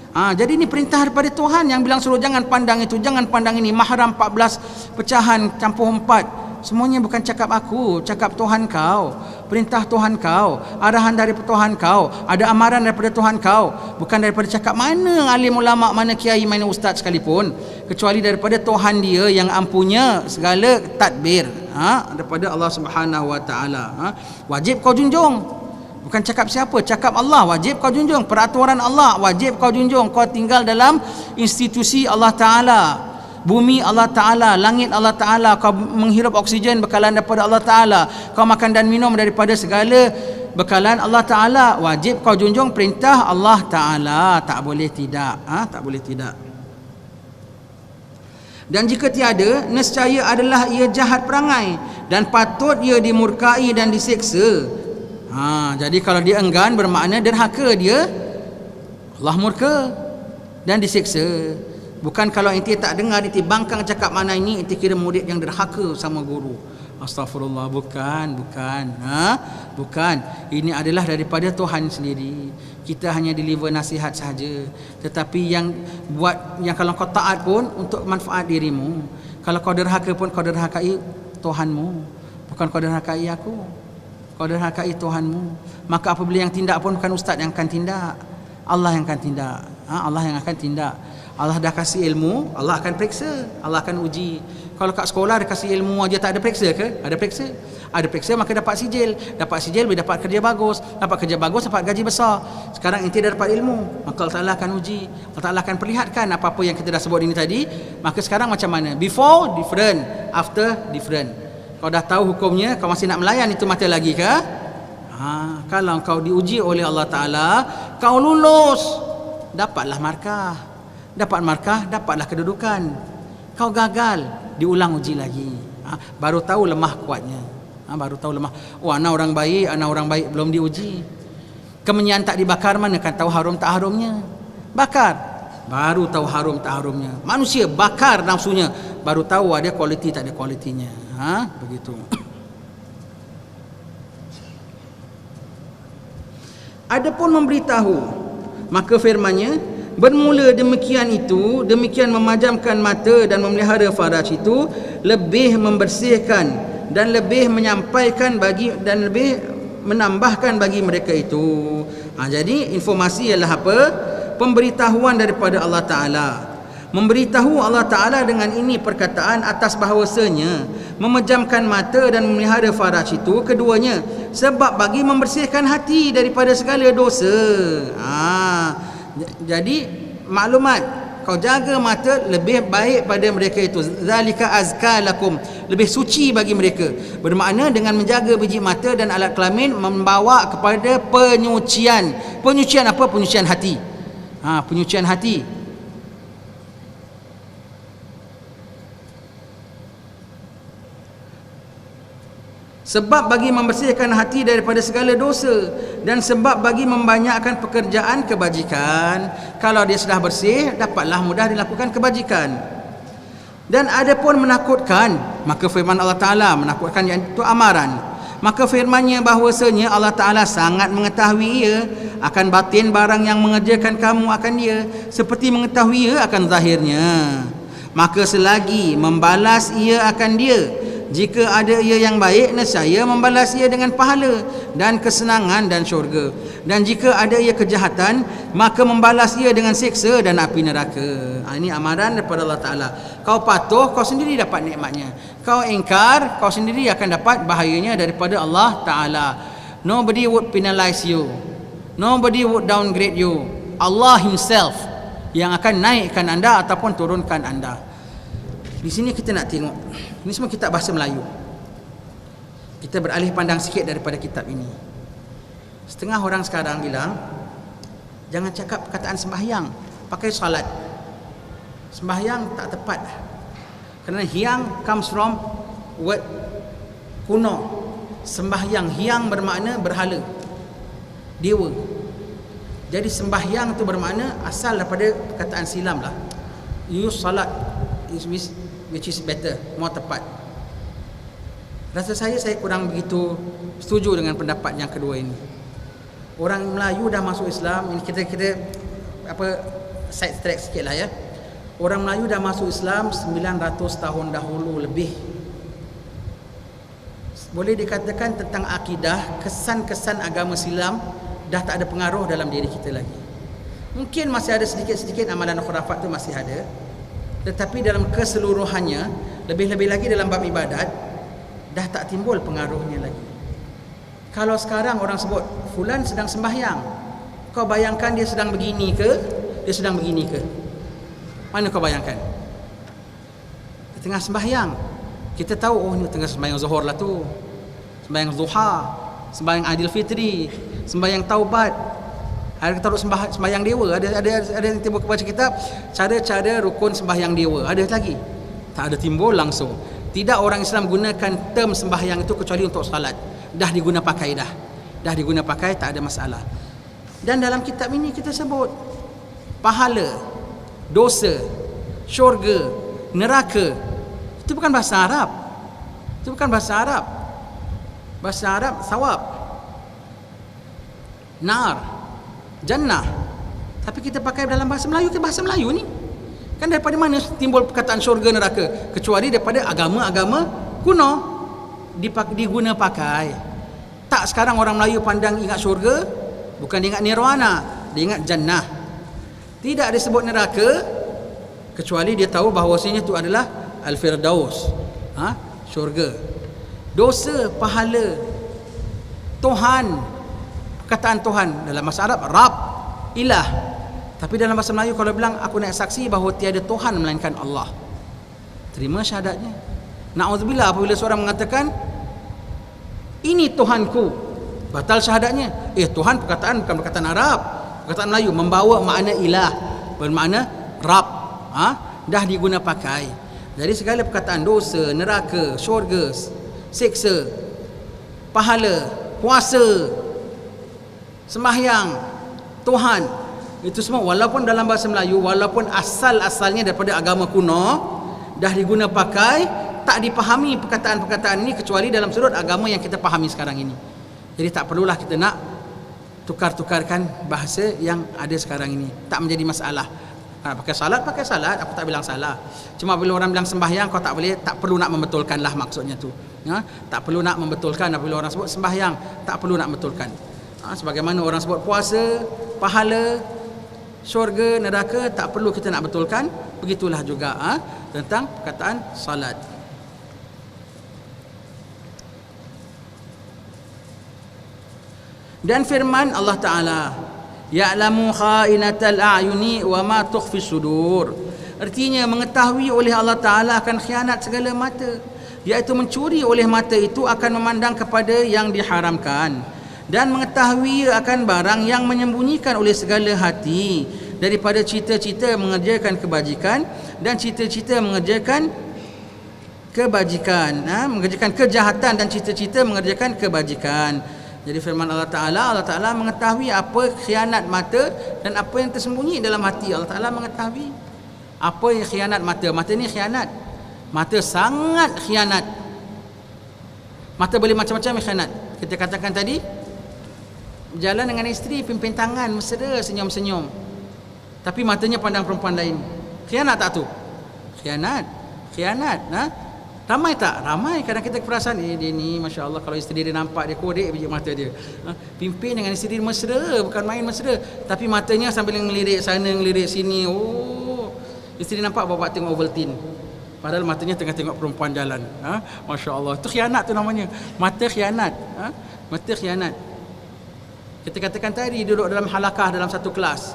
Jadi ini perintah daripada Tuhan yang bilang suruh jangan pandang itu, jangan pandang ini. Mahram 14 pecahan campur 4. Semuanya bukan cakap aku, cakap Tuhan kau, perintah Tuhan kau, arahan daripada Tuhan kau, ada amaran daripada Tuhan kau, bukan daripada cakap mana alim ulama, mana kiai, mana ustaz sekalipun, kecuali daripada Tuhan dia yang ampunya segala tadbir, daripada Allah Subhanahu Wa Taala. Wajib kau junjung, bukan cakap siapa, cakap Allah wajib kau junjung, peraturan Allah wajib kau junjung. Kau tinggal dalam institusi Allah Taala, bumi Allah Ta'ala, langit Allah Ta'ala, kau menghirup oksigen bekalan daripada Allah Ta'ala, kau makan dan minum daripada segala bekalan Allah Ta'ala, wajib kau junjung perintah Allah Ta'ala, tak boleh tidak. Tak boleh tidak. Dan jika tiada, nescaya adalah ia jahat perangai dan patut ia dimurkai dan diseksa. Jadi kalau dia enggan bermakna derhaka, dia Allah murka dan diseksa. Bukan kalau ente tak dengar, ente bangkang cakap mana ini, ente kira murid yang derhaka sama guru. Astagfirullah, bukan. Bukan. Ini adalah daripada Tuhan sendiri. Kita hanya deliver nasihat saja. Tetapi yang buat, yang kalau kau taat pun untuk manfaat dirimu. Kalau kau derhaka pun kau derhakai Tuhanmu. Bukan kau derhakai aku. Kau derhakai Tuhanmu. Maka apabila yang tindak pun bukan ustaz yang akan tindak, Allah yang akan tindak. Allah yang akan tindak. Allah dah kasih ilmu, Allah akan periksa, Allah akan uji. Kalau kat sekolah dia kasih ilmu aja, tak ada periksa ke? Ada periksa. Ada periksa maka dapat sijil. Dapat sijil boleh dapat kerja bagus. Dapat kerja bagus dapat gaji besar. Sekarang ente dah dapat ilmu, maka Allah Ta'ala akan uji. Allah Ta'ala akan perlihatkan apa-apa yang kita dah sebut ini tadi. Maka sekarang macam mana? Before different, after different. Kau dah tahu hukumnya, kau masih nak melayan itu mata lagi ke? Kalau kau diuji oleh Allah Ta'ala, kau lulus, dapatlah markah. Dapat markah, dapatlah kedudukan. Kau gagal, diulang uji lagi. Baru tahu lemah kuatnya. Baru tahu lemah. Anak orang baik belum diuji. Kemenyan tak dibakar, mana kan tahu harum tak harumnya. Bakar, baru tahu harum tak harumnya. Manusia bakar nafsunya, baru tahu ada kualiti tak ada kualitinya. Begitu. Adapun memberitahu, maka firman-Nya, bermula demikian itu, demikian memajamkan mata dan memelihara faraj itu, lebih membersihkan dan lebih menyampaikan bagi dan lebih menambahkan bagi mereka itu. Jadi informasi ialah apa? Pemberitahuan daripada Allah Ta'ala. Memberitahu Allah Ta'ala dengan ini perkataan atas bahawasanya memejamkan mata dan memelihara faraj itu, keduanya sebab bagi membersihkan hati daripada segala dosa. Jadi maklumat, kau jaga mata lebih baik pada mereka itu. Zalika azka lakum, lebih suci bagi mereka. Bermakna dengan menjaga biji mata dan alat kelamin membawa kepada penyucian. Penyucian apa? Penyucian hati. Penyucian hati. Sebab bagi membersihkan hati daripada segala dosa, dan sebab bagi membanyakkan pekerjaan kebajikan. Kalau dia sudah bersih, dapatlah mudah dilakukan kebajikan. Dan ada pun menakutkan, maka firman Allah Ta'ala, menakutkan iaitu amaran. Maka firman-Nya bahawasanya Allah Ta'ala sangat mengetahui ia akan batin barang yang mengerjakan kamu akan dia, seperti mengetahui ia akan zahirnya. Maka selagi membalas ia akan dia, jika ada ia yang baik, nescaya membalas ia dengan pahala dan kesenangan dan syurga. Dan jika ada ia kejahatan, maka membalas ia dengan siksa dan api neraka. Ini amaran daripada Allah Ta'ala. Kau patuh, kau sendiri dapat nikmatnya. Kau ingkar, kau sendiri akan dapat bahayanya daripada Allah Ta'ala. Nobody would penalize you, nobody would downgrade you. Allah Himself yang akan naikkan anda ataupun turunkan anda. Di sini kita nak tengok, ini semua kitab bahasa Melayu. Kita beralih pandang sikit daripada kitab ini. Setengah orang sekarang bilang, jangan cakap perkataan sembahyang, pakai salat. Sembahyang tak tepat. Kerana hyang comes from word kuno. Sembahyang, hyang bermakna berhala, dewa. Jadi sembahyang tu bermakna asal daripada perkataan silam lah. Use salat which is better, more tepat. Rasa saya kurang begitu setuju dengan pendapat yang kedua ini. Orang Melayu dah masuk Islam, ini kita side track sikit lah ya. Orang Melayu dah masuk Islam 900 tahun dahulu lebih. Boleh dikatakan tentang akidah, kesan-kesan agama silam dah tak ada pengaruh dalam diri kita lagi. Mungkin masih ada sedikit-sedikit amalan khurafat tu masih ada, tetapi dalam keseluruhannya, lebih-lebih lagi dalam bab ibadat, dah tak timbul pengaruhnya lagi. Kalau sekarang orang sebut fulan sedang sembahyang, kau bayangkan dia sedang begini ke? Dia sedang begini ke? Mana kau bayangkan? Dia tengah sembahyang. Kita tahu, oh ni tengah sembahyang zuhur lah tu, sembahyang duha, sembahyang Aidil Fitri, sembahyang taubat. Ada kita taruh sembahyang dewa. Ada yang timbul baca kitab cara-cara rukun sembahyang dewa. Ada lagi? Tak ada timbul langsung. Tidak orang Islam gunakan term sembahyang itu kecuali untuk salat. Dah diguna pakai dah. Dah diguna pakai, tak ada masalah. Dan dalam kitab ini kita sebut pahala, dosa, syurga, neraka. Itu bukan bahasa Arab. Itu bukan bahasa Arab. Bahasa Arab sawab, nar, jannah. Tapi kita pakai dalam bahasa Melayu. Ke bahasa Melayu ni kan daripada mana timbul perkataan syurga neraka? Kecuali daripada agama-agama kuno diguna pakai. Tak sekarang orang Melayu pandang ingat syurga, bukan ingat nirwana, dia ingat jannah. Tidak disebut neraka kecuali dia tahu bahawasanya itu adalah Al-Firdaus, syurga. Dosa, pahala, Tuhan, perkataan Tuhan dalam bahasa Arab Rabb, ilah. Tapi dalam bahasa Melayu kalau bilang aku nak saksi bahawa tiada Tuhan melainkan Allah, terima syahadatnya. Na'udzubillah apabila seorang mengatakan ini Tuhanku, batal syahadatnya. Tuhan perkataan bukan perkataan Arab, perkataan Melayu, membawa makna ilah, bermakna Rabb, dah diguna pakai. Jadi segala perkataan dosa, neraka, syurga, siksa, pahala, puasa, sembahyang, Tuhan, itu semua walaupun dalam bahasa Melayu, walaupun asal-asalnya daripada agama kuno, dah diguna pakai, tak dipahami perkataan-perkataan ini kecuali dalam sudut agama yang kita fahami sekarang ini. Jadi tak perlulah kita nak tukar-tukarkan bahasa yang ada sekarang ini. Tak menjadi masalah. Pakai salat, aku tak bilang salah. Cuma bila orang bilang sembahyang, kau tak perlu nak membetulkan lah maksudnya tu. Tak perlu nak membetulkan. Apabila orang sebut sembahyang, tak perlu nak betulkan. Sebagaimana orang sebut puasa, pahala, syurga, neraka, tak perlu kita nak betulkan. Begitulah juga tentang perkataan salat. Dan firman Allah Ta'ala, ya'lamu kha'inatal a'yuni wa ma tukhfi sudur. Artinya mengetahui oleh Allah Ta'ala akan khianat segala mata, iaitu mencuri oleh mata itu akan memandang kepada yang diharamkan, dan mengetahui akan barang yang menyembunyikan oleh segala hati daripada cita-cita mengerjakan kebajikan dan cita-cita mengerjakan kebajikan, mengerjakan kejahatan dan cita-cita mengerjakan kebajikan. Jadi firman Allah Ta'ala mengetahui apa khianat mata dan apa yang tersembunyi dalam hati. Allah Ta'ala mengetahui apa yang khianat mata. Mata ni khianat. Mata sangat khianat. Mata boleh macam-macam khianat. Kita katakan tadi, berjalan dengan isteri, pimpin tangan, mesra, senyum-senyum, tapi matanya pandang perempuan lain. Khianat tak tu? Khianat. Ramai tak? Ramai. Kadang kita perasan, dia ni Masya Allah, kalau isteri dia nampak, dia kodek biji mata dia. Pimpin dengan isteri dia mesra, bukan main mesra, tapi matanya sambil ngelirik sana, ngelirik sini. Oh, isteri nampak bawa tengok Ovaltine, padahal matanya tengah tengok perempuan jalan. Masya Allah. Itu khianat tu namanya. Mata khianat. Mata khianat. Kita katakan tadi, duduk dalam halakah dalam satu kelas.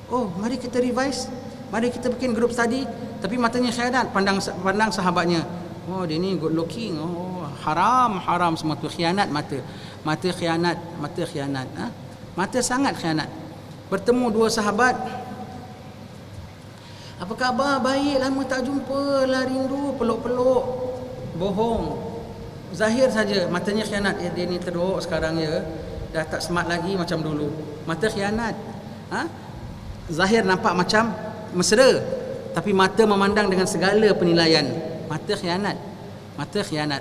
Oh, mari kita revise. Mari kita bikin group study. tapi matanya khianat, pandang sahabatnya. Oh, dia ni good looking. Oh, haram semua tu, khianat mata. Mata khianat. Mata sangat khianat. Bertemu dua sahabat. Apa khabar? Baik, lama tak jumpa lah, rindu, peluk-peluk. Bohong. Zahir saja matanya khianat. Dia ni teruk sekarang ya. Dah tak smart lagi macam dulu. Mata khianat. Zahir nampak macam mesra, tapi mata memandang dengan segala penilaian. Mata khianat.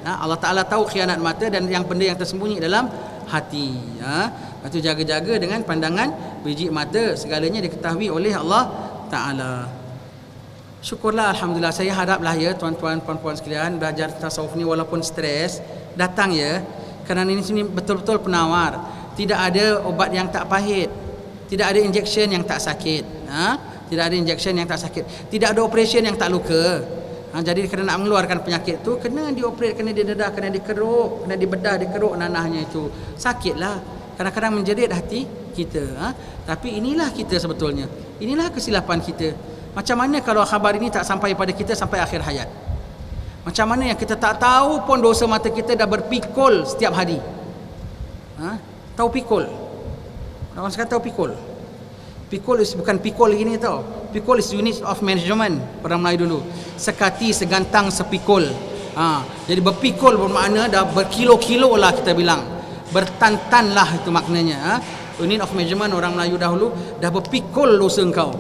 Allah Ta'ala tahu khianat mata dan yang benda yang tersembunyi dalam hati. Itu jaga-jaga dengan pandangan biji mata. Segalanya diketahui oleh Allah Ta'ala. Syukurlah, alhamdulillah. Saya haraplah ya tuan-tuan, puan-puan sekalian, belajar tasawuf ni walaupun stres, datang ya. Kerana ini sini betul-betul penawar. Tidak ada obat yang tak pahit. Tidak ada injection yang tak sakit. Tidak ada injection yang tak sakit. Tidak ada operation yang tak luka. Jadi kerana nak mengeluarkan penyakit tu, kena dioperate, kena didedah, kena dikeruk, kena dibedah, dikeruk nanahnya itu. Sakitlah. Kadang-kadang menjerit hati kita. Tapi inilah kita sebetulnya. Inilah kesilapan kita. Macam mana kalau khabar ini tak sampai pada kita sampai akhir hayat? Macam mana yang kita tak tahu pun dosa mata kita dah berpikul setiap hari? Tahu pikul? Orang sekarang tahu pikul? Pikul bukan pikul gini tau. Pikul is unit of measurement orang Melayu dulu. Sekati, segantang, sepikul. Jadi berpikul bermakna dah berkilo-kilo lah kita bilang. Bertantan lah itu maknanya. Unit of measurement orang Melayu dahulu dah berpikul dosa engkau.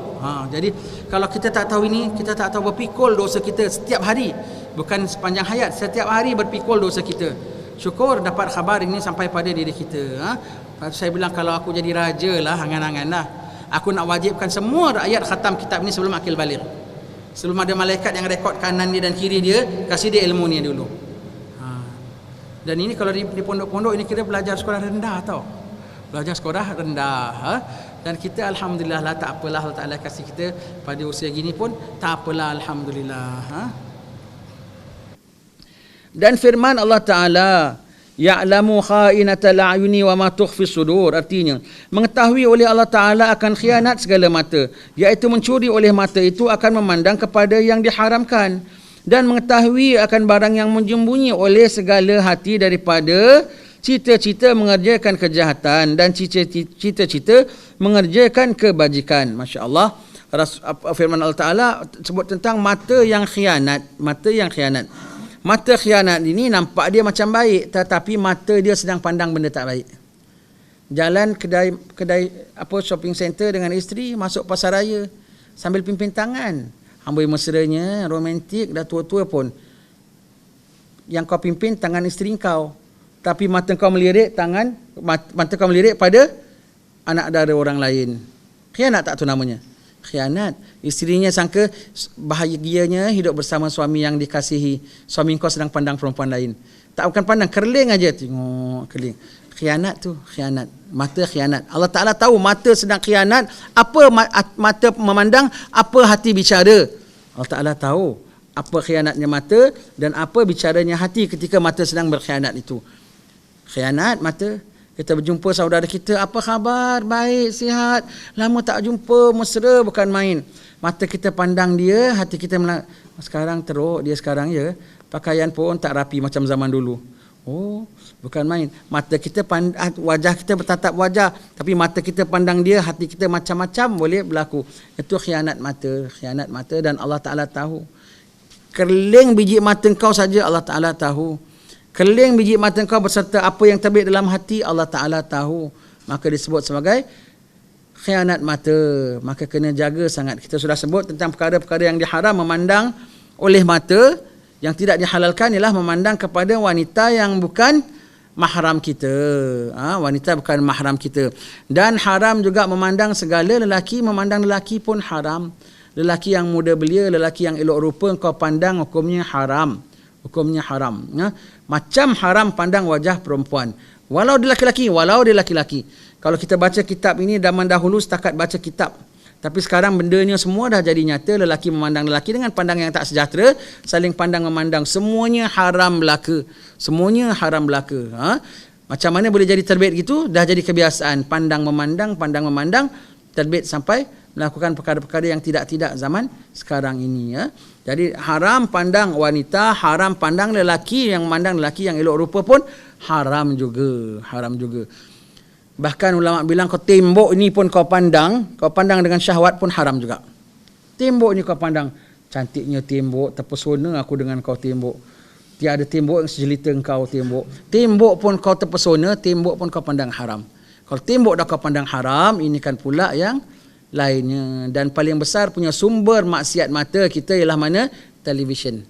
Jadi kalau kita tak tahu ini, kita tak tahu berpikul dosa kita setiap hari, bukan sepanjang hayat, setiap hari berpikul dosa kita. Syukur dapat khabar ini sampai pada diri kita. Saya bilang kalau aku jadi raja lah, angan-angan lah, aku nak wajibkan semua rakyat khatam kitab ni sebelum akil baligh. Sebelum ada malaikat yang rekod kanan dia dan kiri dia, kasih dia ilmu ni dulu. Dan ini kalau di pondok-pondok ini kita belajar sekolah rendah tau. Belajar sekolah rendah. Dan kita alhamdulillah lah, tak apalah, Allah Ta'ala kasih kita pada usia gini pun tak apalah, alhamdulillah. Dan firman Allah Ta'ala, ya'lamu kha'inatal a'yuni wa ma tukhfi sudur, artinya mengetahui oleh Allah Ta'ala akan khianat segala mata, iaitu mencuri oleh mata itu akan memandang kepada yang diharamkan, dan mengetahui akan barang yang menyembunyi oleh segala hati daripada cita-cita mengerjakan kejahatan dan cita-cita mengerjakan kebajikan. Masya Allah. Firman Allah Ta'ala sebut tentang mata yang khianat. Mata khianat ini nampak dia macam baik, tetapi mata dia sedang pandang benda tak baik. Jalan kedai shopping center dengan isteri, masuk pasar raya sambil pimpin tangan, amboi mesranya, romantik, dah tua-tua pun. Yang kau pimpin tangan isteri kau, tapi mata kau melirik pada anak dara orang lain. Khianat tak tu namanya? Khianat. Isterinya sangka bahagianya hidup bersama suami yang dikasihi. Suami kau sedang pandang perempuan lain. Tak bukan pandang, kerling aja, tengok kerling. Khianat tu, khianat. Mata khianat. Allah Ta'ala tahu mata sedang khianat, apa mata memandang, apa hati bicara. Allah Ta'ala tahu apa khianatnya mata dan apa bicaranya hati ketika mata sedang berkhianat itu. Khianat mata. Kita berjumpa saudara kita, apa khabar? Baik, sihat. Lama tak jumpa, mesra, bukan main. Mata kita pandang dia, hati kita sekarang teruk dia sekarang ya. Pakaian pun tak rapi macam zaman dulu. Oh, bukan main. Mata kita wajah kita bertatap wajah, tapi mata kita pandang dia, hati kita macam-macam boleh berlaku. Itu khianat mata dan Allah Ta'ala tahu. Kerling biji mata kau saja Allah Ta'ala tahu. Keling biji mata kau berserta apa yang terbit dalam hati Allah Ta'ala tahu. Maka disebut sebagai khianat mata. Maka kena jaga sangat. Kita sudah sebut tentang perkara-perkara yang diharam memandang oleh mata. Yang tidak dihalalkan ialah memandang kepada wanita yang bukan mahram kita. Wanita bukan mahram kita. Dan haram juga memandang segala lelaki. Memandang lelaki pun haram. Lelaki yang muda belia, lelaki yang elok rupa kau pandang, hukumnya haram. Macam haram pandang wajah perempuan, walau dia laki-laki. Kalau kita baca kitab ini zaman dahulu setakat baca kitab, tapi sekarang benda ni semua dah jadi nyata. Lelaki memandang lelaki dengan pandang yang tak sejahtera, saling pandang memandang, semuanya haram belaka. Macam mana boleh jadi terbit gitu? Dah jadi kebiasaan, pandang memandang, terbit sampai melakukan perkara-perkara yang tidak-tidak zaman sekarang ini, ya. Jadi haram pandang wanita, haram pandang lelaki, yang mandang lelaki yang elok rupa pun haram juga, haram juga. Bahkan ulama bilang kau tembok ni pun kau pandang dengan syahwat pun haram juga. Tembok ni kau pandang, cantiknya tembok, terpesona aku dengan kau tembok. Tiada tembok yang sejelita engkau tembok. Tembok pun kau terpesona, tembok pun kau pandang haram. Kalau tembok dah kau pandang haram, ini kan pula yang lainnya. Dan paling besar punya sumber maksiat mata kita ialah mana? Televisyen.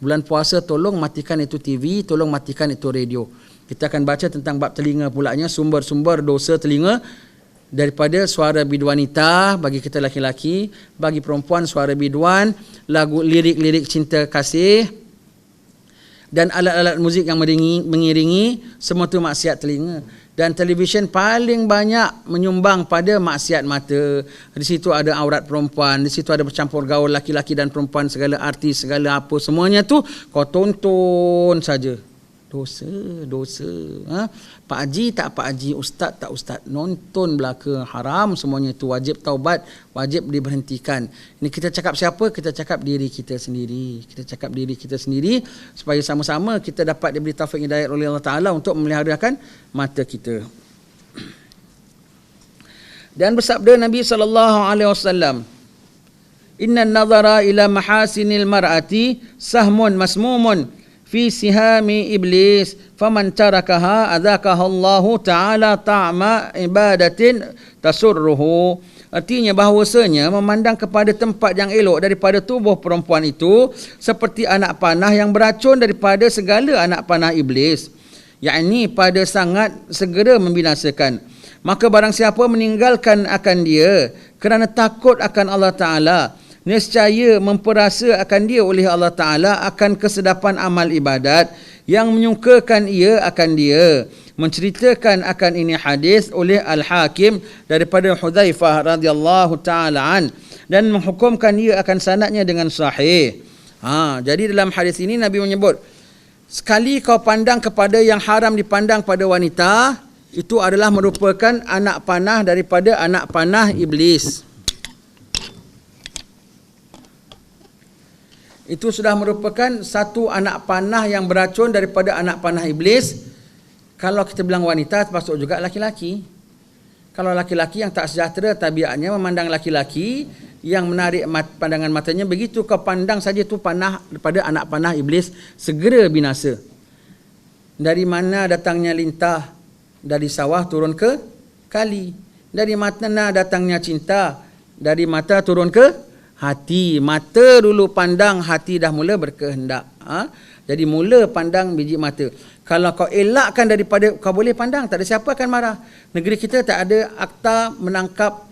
Bulan puasa tolong matikan itu TV, tolong matikan itu radio. Kita akan baca tentang bab telinga pulanya, sumber-sumber dosa telinga daripada suara biduanita bagi kita laki-laki, bagi perempuan suara biduan, lagu lirik-lirik cinta kasih dan alat-alat muzik yang mengiringi, semua itu maksiat telinga. Dan televisyen paling banyak menyumbang pada maksiat mata. Di situ ada aurat perempuan, di situ ada bercampur gaul laki-laki dan perempuan, segala artis, segala apa, semuanya tu kau tonton saja. Dosa. Pak Haji tak Pak Haji, ustaz tak ustaz, nonton belaka, haram semuanya itu, wajib taubat, wajib diberhentikan. Ini kita cakap siapa? Kita cakap diri kita sendiri. Kita cakap diri kita sendiri supaya sama-sama kita dapat diberi taufik hidayah oleh Allah Ta'ala untuk memeliharakan mata kita. Dan bersabda Nabi SAW, Inna nazara ila mahasinil mar'ati sahmun masmumun fi sihami iblis faman tarakaha adzakaha Allah Ta'ala ta'ma ibadatin tasurruhu. Artinya bahawasanya memandang kepada tempat yang elok daripada tubuh perempuan itu seperti anak panah yang beracun daripada segala anak panah iblis, yakni pada sangat segera membinasakan. Maka barang siapa meninggalkan akan dia kerana takut akan Allah Ta'ala, nescaya memperasa akan dia oleh Allah Ta'ala akan kesedapan amal ibadat yang menyukakan ia akan dia. Menceritakan akan ini hadis oleh Al-Hakim daripada Hudzaifah radhiyallahu ta'ala an, dan menghukumkan ia akan sanadnya dengan sahih. Jadi dalam hadis ini Nabi menyebut, sekali kau pandang kepada yang haram dipandang pada wanita, itu adalah merupakan anak panah daripada anak panah iblis. Itu sudah merupakan satu anak panah yang beracun daripada anak panah iblis. Kalau kita bilang wanita, termasuk juga laki-laki. Kalau laki-laki yang tak sejahtera tabiatnya memandang laki-laki yang menarik pandangan matanya, begitu kau pandang saja tu panah daripada anak panah iblis, segera binasa. Dari mana datangnya lintah? Dari sawah turun ke kali. Dari mana datangnya cinta? Dari mata turun ke hati. Mata dulu pandang, hati dah mula berkehendak. Jadi mula pandang biji mata. Kalau kau elakkan daripada, kau boleh pandang, tak ada siapa akan marah. Negeri kita tak ada akta menangkap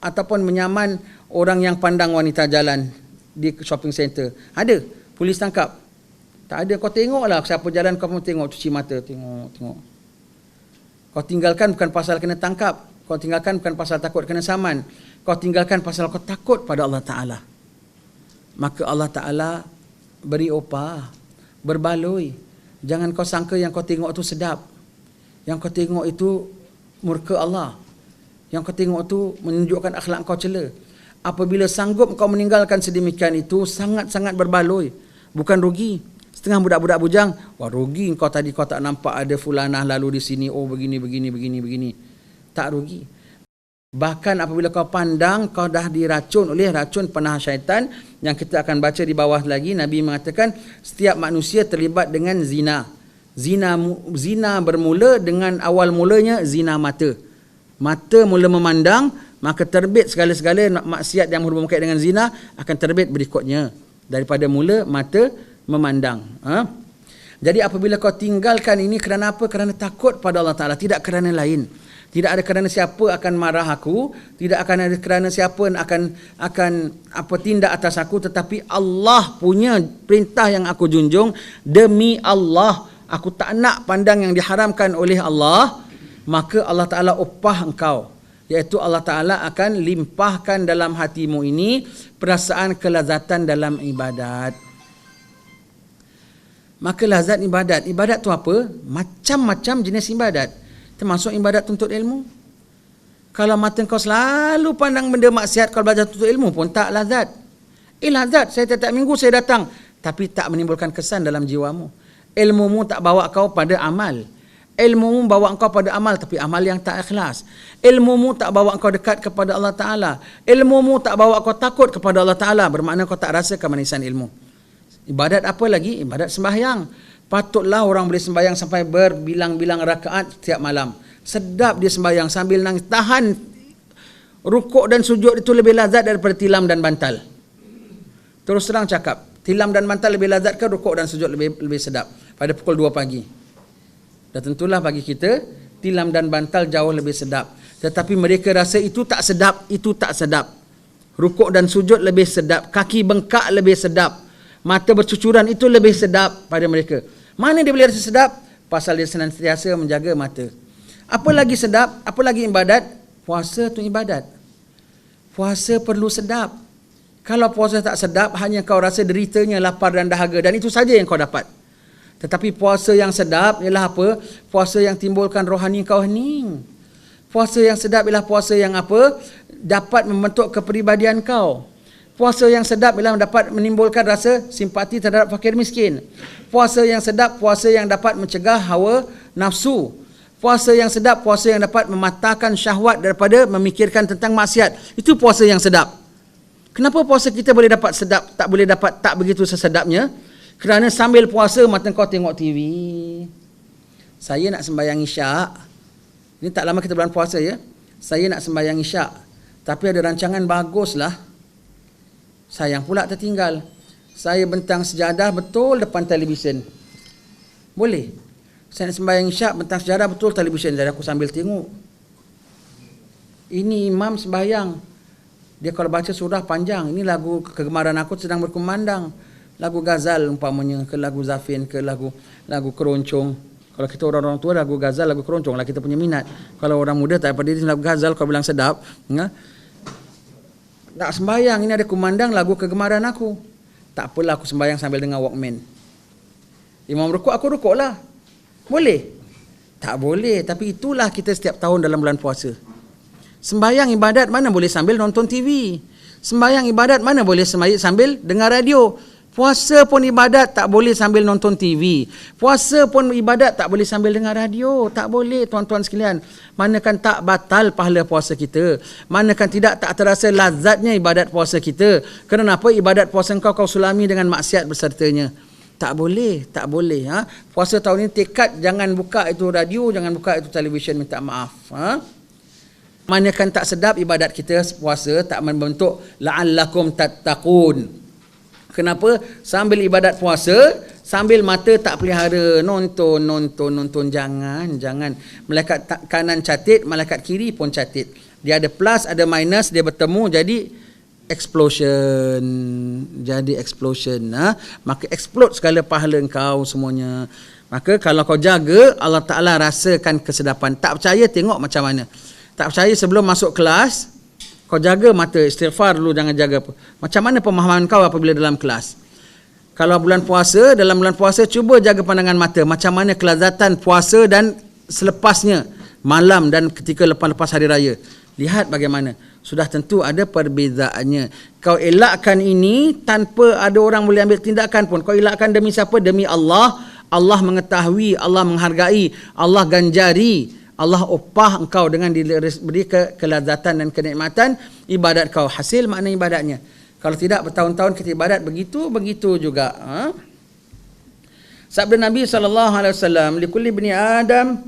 ataupun menyaman orang yang pandang wanita jalan di shopping center. Ada, polis tangkap. Tak ada, kau tengoklah siapa jalan, kau pun tengok, cuci mata, tengok. Kau tinggalkan bukan pasal kena tangkap, kau tinggalkan bukan pasal takut kena saman, kau tinggalkan pasal kau takut pada Allah Ta'ala. Maka Allah Ta'ala beri upah, berbaloi. Jangan kau sangka yang kau tengok itu sedap, yang kau tengok itu murka Allah, yang kau tengok itu menunjukkan akhlak kau cela. Apabila sanggup kau meninggalkan sedemikian itu, sangat-sangat berbaloi, bukan rugi. Setengah budak-budak bujang, wah rugi kau tadi kau tak nampak ada fulanah lalu di sini, oh begini. Tak rugi. Bahkan apabila kau pandang, kau dah diracun oleh racun panah syaitan, yang kita akan baca di bawah lagi. Nabi mengatakan setiap manusia terlibat dengan zina. Zina bermula dengan awal mulanya zina mata. Mata mula memandang, maka terbit segala-segala maksiat yang berhubungan dengan zina akan terbit berikutnya daripada mula mata memandang. Jadi apabila kau tinggalkan ini kerana apa? Kerana takut pada Allah Ta'ala, tidak kerana lain. Tidak ada kerana siapa akan marah aku, tidak akan ada kerana siapa akan apa tindak atas aku, tetapi Allah punya perintah yang aku junjung. Demi Allah, aku tak nak pandang yang diharamkan oleh Allah, maka Allah Ta'ala upah engkau, iaitu Allah Ta'ala akan limpahkan dalam hatimu ini perasaan kelazatan dalam ibadat. Maka lazat ibadat. Ibadat tu apa? Macam-macam jenis ibadat. Termasuk ibadat tuntut ilmu. Kalau mata kau selalu pandang benda maksiat, kalau belajar tuntut ilmu pun tak lazat. Lazat, saya tiap minggu saya datang, tapi tak menimbulkan kesan dalam jiwamu. Ilmumu tak bawa kau pada amal. Ilmumu bawa engkau pada amal, tapi amal yang tak ikhlas. Ilmumu tak bawa engkau dekat kepada Allah Ta'ala. Ilmumu tak bawa kau takut kepada Allah Ta'ala, bermakna kau tak rasa kemanisan ilmu. Ibadat apa lagi? Ibadat sembahyang. Patutlah orang boleh sembahyang sampai berbilang-bilang rakaat setiap malam. Sedap dia sembahyang sambil nangis. Tahan rukuk dan sujud itu lebih lazat daripada tilam dan bantal. Terus terang cakap, tilam dan bantal lebih lazat ke rukuk dan sujud lebih sedap pada pukul 2 pagi? Dan tentulah bagi kita, tilam dan bantal jauh lebih sedap. Tetapi mereka rasa itu tak sedap, itu tak sedap. Rukuk dan sujud lebih sedap, kaki bengkak lebih sedap, mata bercucuran itu lebih sedap pada mereka. Mana dia boleh rasa sedap? Pasal dia senantiasa menjaga mata. Apa lagi sedap? Apa lagi ibadat? Puasa tu ibadat. Puasa perlu sedap. Kalau puasa tak sedap, hanya kau rasa deritanya lapar dan dahaga, dan itu saja yang kau dapat. Tetapi puasa yang sedap ialah apa? Puasa yang timbulkan rohani kau hening. Puasa yang sedap ialah puasa yang apa? Dapat membentuk kepribadian kau. Puasa yang sedap ialah dapat menimbulkan rasa simpati terhadap fakir miskin. Puasa yang sedap, puasa yang dapat mencegah hawa nafsu. Puasa yang sedap, puasa yang dapat mematahkan syahwat daripada memikirkan tentang maksiat. Itu puasa yang sedap. Kenapa puasa kita boleh dapat sedap, tak boleh dapat tak begitu sesedapnya? Kerana sambil puasa mata kau tengok TV. Saya nak sembahyang isyak. Ini tak lama kita bulan puasa ya. Saya nak sembahyang isyak. Tapi ada rancangan baguslah. Sayang pula tertinggal. Saya bentang sejadah betul depan televisyen. Boleh? Saya nak sembahyang isyak, bentang sejadah betul televisyen. Jadi aku sambil tengok. Ini imam sembahyang. Dia kalau baca surah panjang. Ini lagu kegemaran aku sedang berkumandang. Lagu Ghazal umpamanya, ke lagu Zafin, ke lagu keroncong. Kalau kita orang-orang tua, lagu Ghazal, lagu keroncong lah kita punya minat. Kalau orang muda tak apa, dia lagu Ghazal kau bilang sedap. Nak sembahyang, ini ada kumandang lagu kegemaran aku. Tak apalah aku sembahyang sambil dengar Walkman. Imam rukuk, aku rukuk lah. Boleh? Tak boleh, tapi itulah kita setiap tahun dalam bulan puasa. Sembahyang ibadat mana boleh sambil nonton TV. Sembahyang ibadat mana boleh sambil dengar radio. Puasa pun ibadat tak boleh sambil nonton TV. Puasa pun ibadat tak boleh sambil dengar radio. Tak boleh tuan-tuan sekalian. Manakan tak batal pahala puasa kita. Manakan tidak tak terasa lazatnya ibadat puasa kita. Kenapa ibadat puasa kau sulami dengan maksiat bersertanya. Tak boleh, tak boleh. Puasa tahun ini tekad jangan buka itu radio, jangan buka itu televisyen, minta maaf. Manakan tak sedap ibadat kita puasa, tak membentuk la'allakum tattaqun. Kenapa? Sambil ibadat puasa, sambil mata tak pelihara nonton. Jangan. Malaikat kanan catit, malaikat kiri pun catit. Dia ada plus, ada minus, dia bertemu jadi explosion. Maka explode segala pahala engkau semuanya. Maka kalau kau jaga, Allah Ta'ala rasakan kesedapan. Tak percaya, tengok macam mana. Tak percaya, sebelum masuk kelas, kau jaga mata, istighfar dulu, jangan jaga apa. Macam mana pemahaman kau apabila dalam kelas? Kalau bulan puasa, dalam bulan puasa, cuba jaga pandangan mata. Macam mana kelazatan puasa dan selepasnya, malam dan ketika lepas-lepas hari raya. Lihat bagaimana. Sudah tentu ada perbezaannya. Kau elakkan ini tanpa ada orang boleh ambil tindakan pun. Kau elakkan demi siapa? Demi Allah. Allah mengetahui, Allah menghargai, Allah ganjari. Allah upah engkau dengan diberi kelazatan dan kenikmatan ibadat kau. Hasil makna ibadatnya. Kalau tidak bertahun-tahun kita ibadat begitu juga. Sabda Nabi SAW, likulli ibni Adam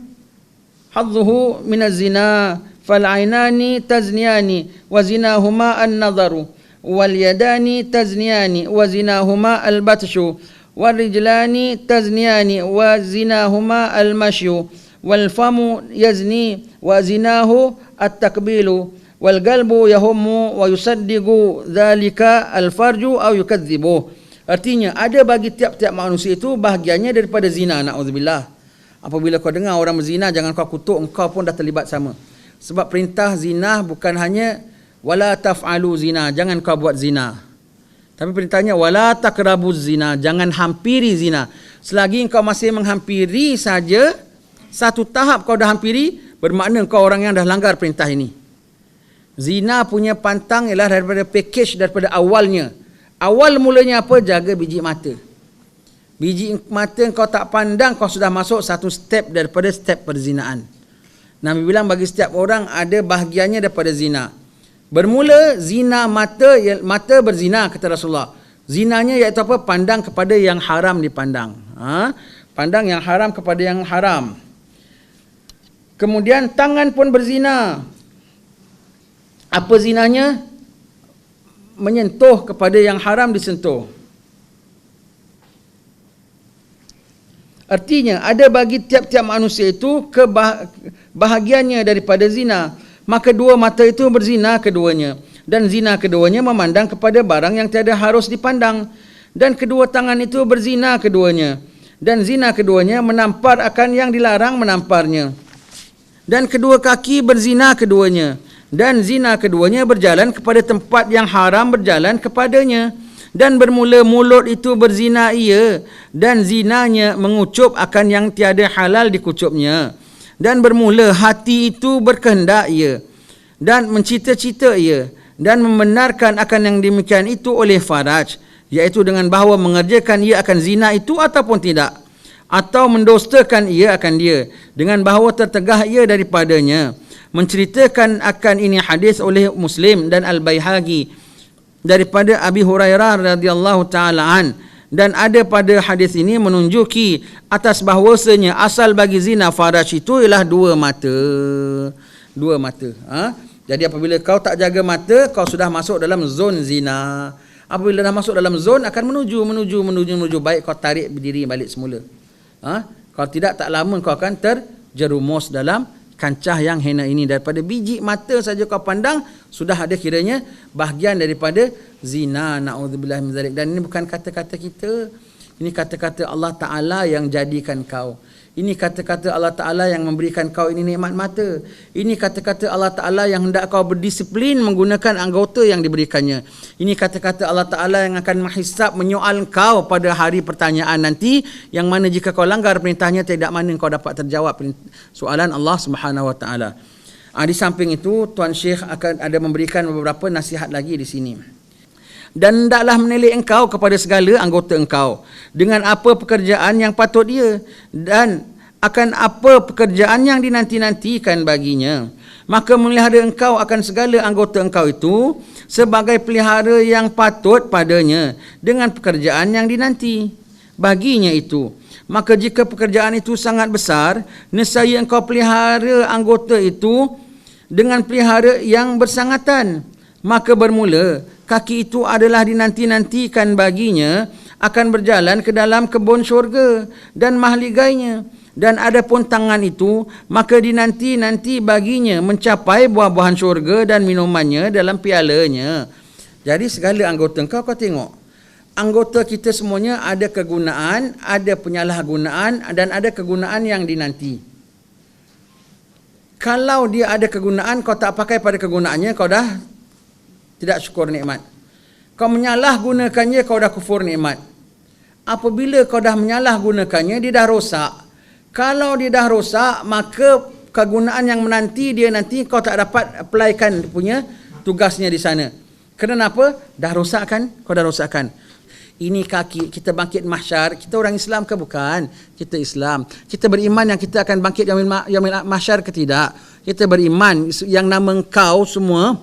hadzuhu minaz zina fal ainani tazniyani wa zinahuma an-nadharu wal yadani tazniyani wa zinahuma al-batshu wal rijlani tazniyani wa zinahuma al-mashyu wal famu yazni wa zinahu at-takbilu wal qalbu yahummu wa yusaddiqu dhalika al-farju aw yukadzibuh. Artinya ada bagi tiap-tiap manusia itu bahagiannya daripada zina, naudzubillah. Apabila kau dengar orang berzina, jangan kau kutuk, engkau pun dah terlibat sama. Sebab perintah zina bukan hanya wala taf'alu zina, jangan kau buat zina. Tapi perintahnya wala taqrabuz zina, jangan hampiri zina. Selagi engkau masih menghampiri saja, satu tahap kau dah hampiri, bermakna kau orang yang dah langgar perintah ini. Zina punya pantang ialah daripada package daripada awalnya. Awal mulanya apa? Jaga biji mata. Biji mata kau tak pandang, kau sudah masuk satu step daripada step perzinaan. Nabi bilang bagi setiap orang ada bahagiannya daripada zina. Bermula zina mata, mata berzina kata Rasulullah. Zinanya iaitu apa? Pandang kepada yang haram dipandang. Pandang yang haram kepada yang haram. Kemudian tangan pun berzina. Apa zinanya? Menyentuh kepada yang haram disentuh. Artinya ada bagi tiap-tiap manusia itu bahagiannya daripada zina. Maka dua mata itu berzina keduanya. Dan zina keduanya memandang kepada barang yang tiada harus dipandang. Dan kedua tangan itu berzina keduanya. Dan zina keduanya menampar akan yang dilarang menamparnya. Dan kedua kaki berzina keduanya. Dan zina keduanya berjalan kepada tempat yang haram berjalan kepadanya. Dan bermula mulut itu berzina ia, dan zinanya mengucup akan yang tiada halal dikucupnya. Dan bermula hati itu berkehendak ia, dan mencita-cita ia, dan membenarkan akan yang demikian itu oleh faraj, iaitu dengan bahawa mengerjakan ia akan zina itu ataupun tidak, atau mendustakan ia akan dia, dengan bahawa tertegah ia daripadanya. Menceritakan akan ini hadis oleh Muslim dan Al-Baihaqi daripada Abi Hurairah radhiyallahu taala an, dan ada pada hadis ini menunjuki atas bahawasanya asal bagi zina faraj itu ialah dua mata. Jadi apabila kau tak jaga mata, kau sudah masuk dalam zon zina. Apabila dah masuk dalam zon, akan menuju baik kau tarik berdiri balik semula. Kalau tidak, tak lama kau akan terjerumus dalam kancah yang hina ini. Daripada biji mata saja kau pandang, sudah ada kiranya bahagian daripada zina. Na'udzubillah min zalik. Dan ini bukan kata-kata kita, ini kata-kata Allah Ta'ala yang jadikan kau. Ini kata-kata Allah Ta'ala yang memberikan kau ini nikmat mata. Ini kata-kata Allah Ta'ala yang hendak kau berdisiplin menggunakan anggota yang diberikannya. Ini kata-kata Allah Ta'ala yang akan menghisap, menyoal kau pada hari pertanyaan nanti, yang mana jika kau langgar perintahnya, tidak mana kau dapat terjawab soalan Allah Subhanahu Wa Ta'ala. Di samping itu, Tuan Syekh akan ada memberikan beberapa nasihat lagi di sini. Dan hendaklah menilai engkau kepada segala anggota engkau dengan apa pekerjaan yang patut dia, dan akan apa pekerjaan yang dinanti-nantikan baginya. Maka melihara engkau akan segala anggota engkau itu sebagai pelihara yang patut padanya dengan pekerjaan yang dinanti baginya itu. Maka jika pekerjaan itu sangat besar, nescaya engkau pelihara anggota itu dengan pelihara yang bersangatan. Maka bermula kaki itu adalah dinanti-nantikan baginya akan berjalan ke dalam kebun syurga dan mahligainya. Dan adapun tangan itu, maka dinanti-nanti baginya mencapai buah-buahan syurga dan minumannya dalam pialanya. Jadi segala anggota kau tengok. Anggota kita semuanya ada kegunaan, ada penyalahgunaan, dan ada kegunaan yang dinanti. Kalau dia ada kegunaan, kau tak pakai pada kegunaannya, kau dah tidak syukur nikmat. Kau menyalahgunakannya, kau dah kufur nikmat. Apabila kau dah menyalahgunakannya, dia dah rosak. Kalau dia dah rosak, maka kegunaan yang menanti dia nanti kau tak dapat applykan punya tugasnya di sana. Kenapa? Dah rosak kan? Kau dah rosakkan. Ini kaki, kita bangkit mahsyar. Kita orang Islam ke bukan? Kita Islam. Kita beriman yang kita akan bangkit yaumil mahsyar ke tidak? Kita beriman yang nama engkau semua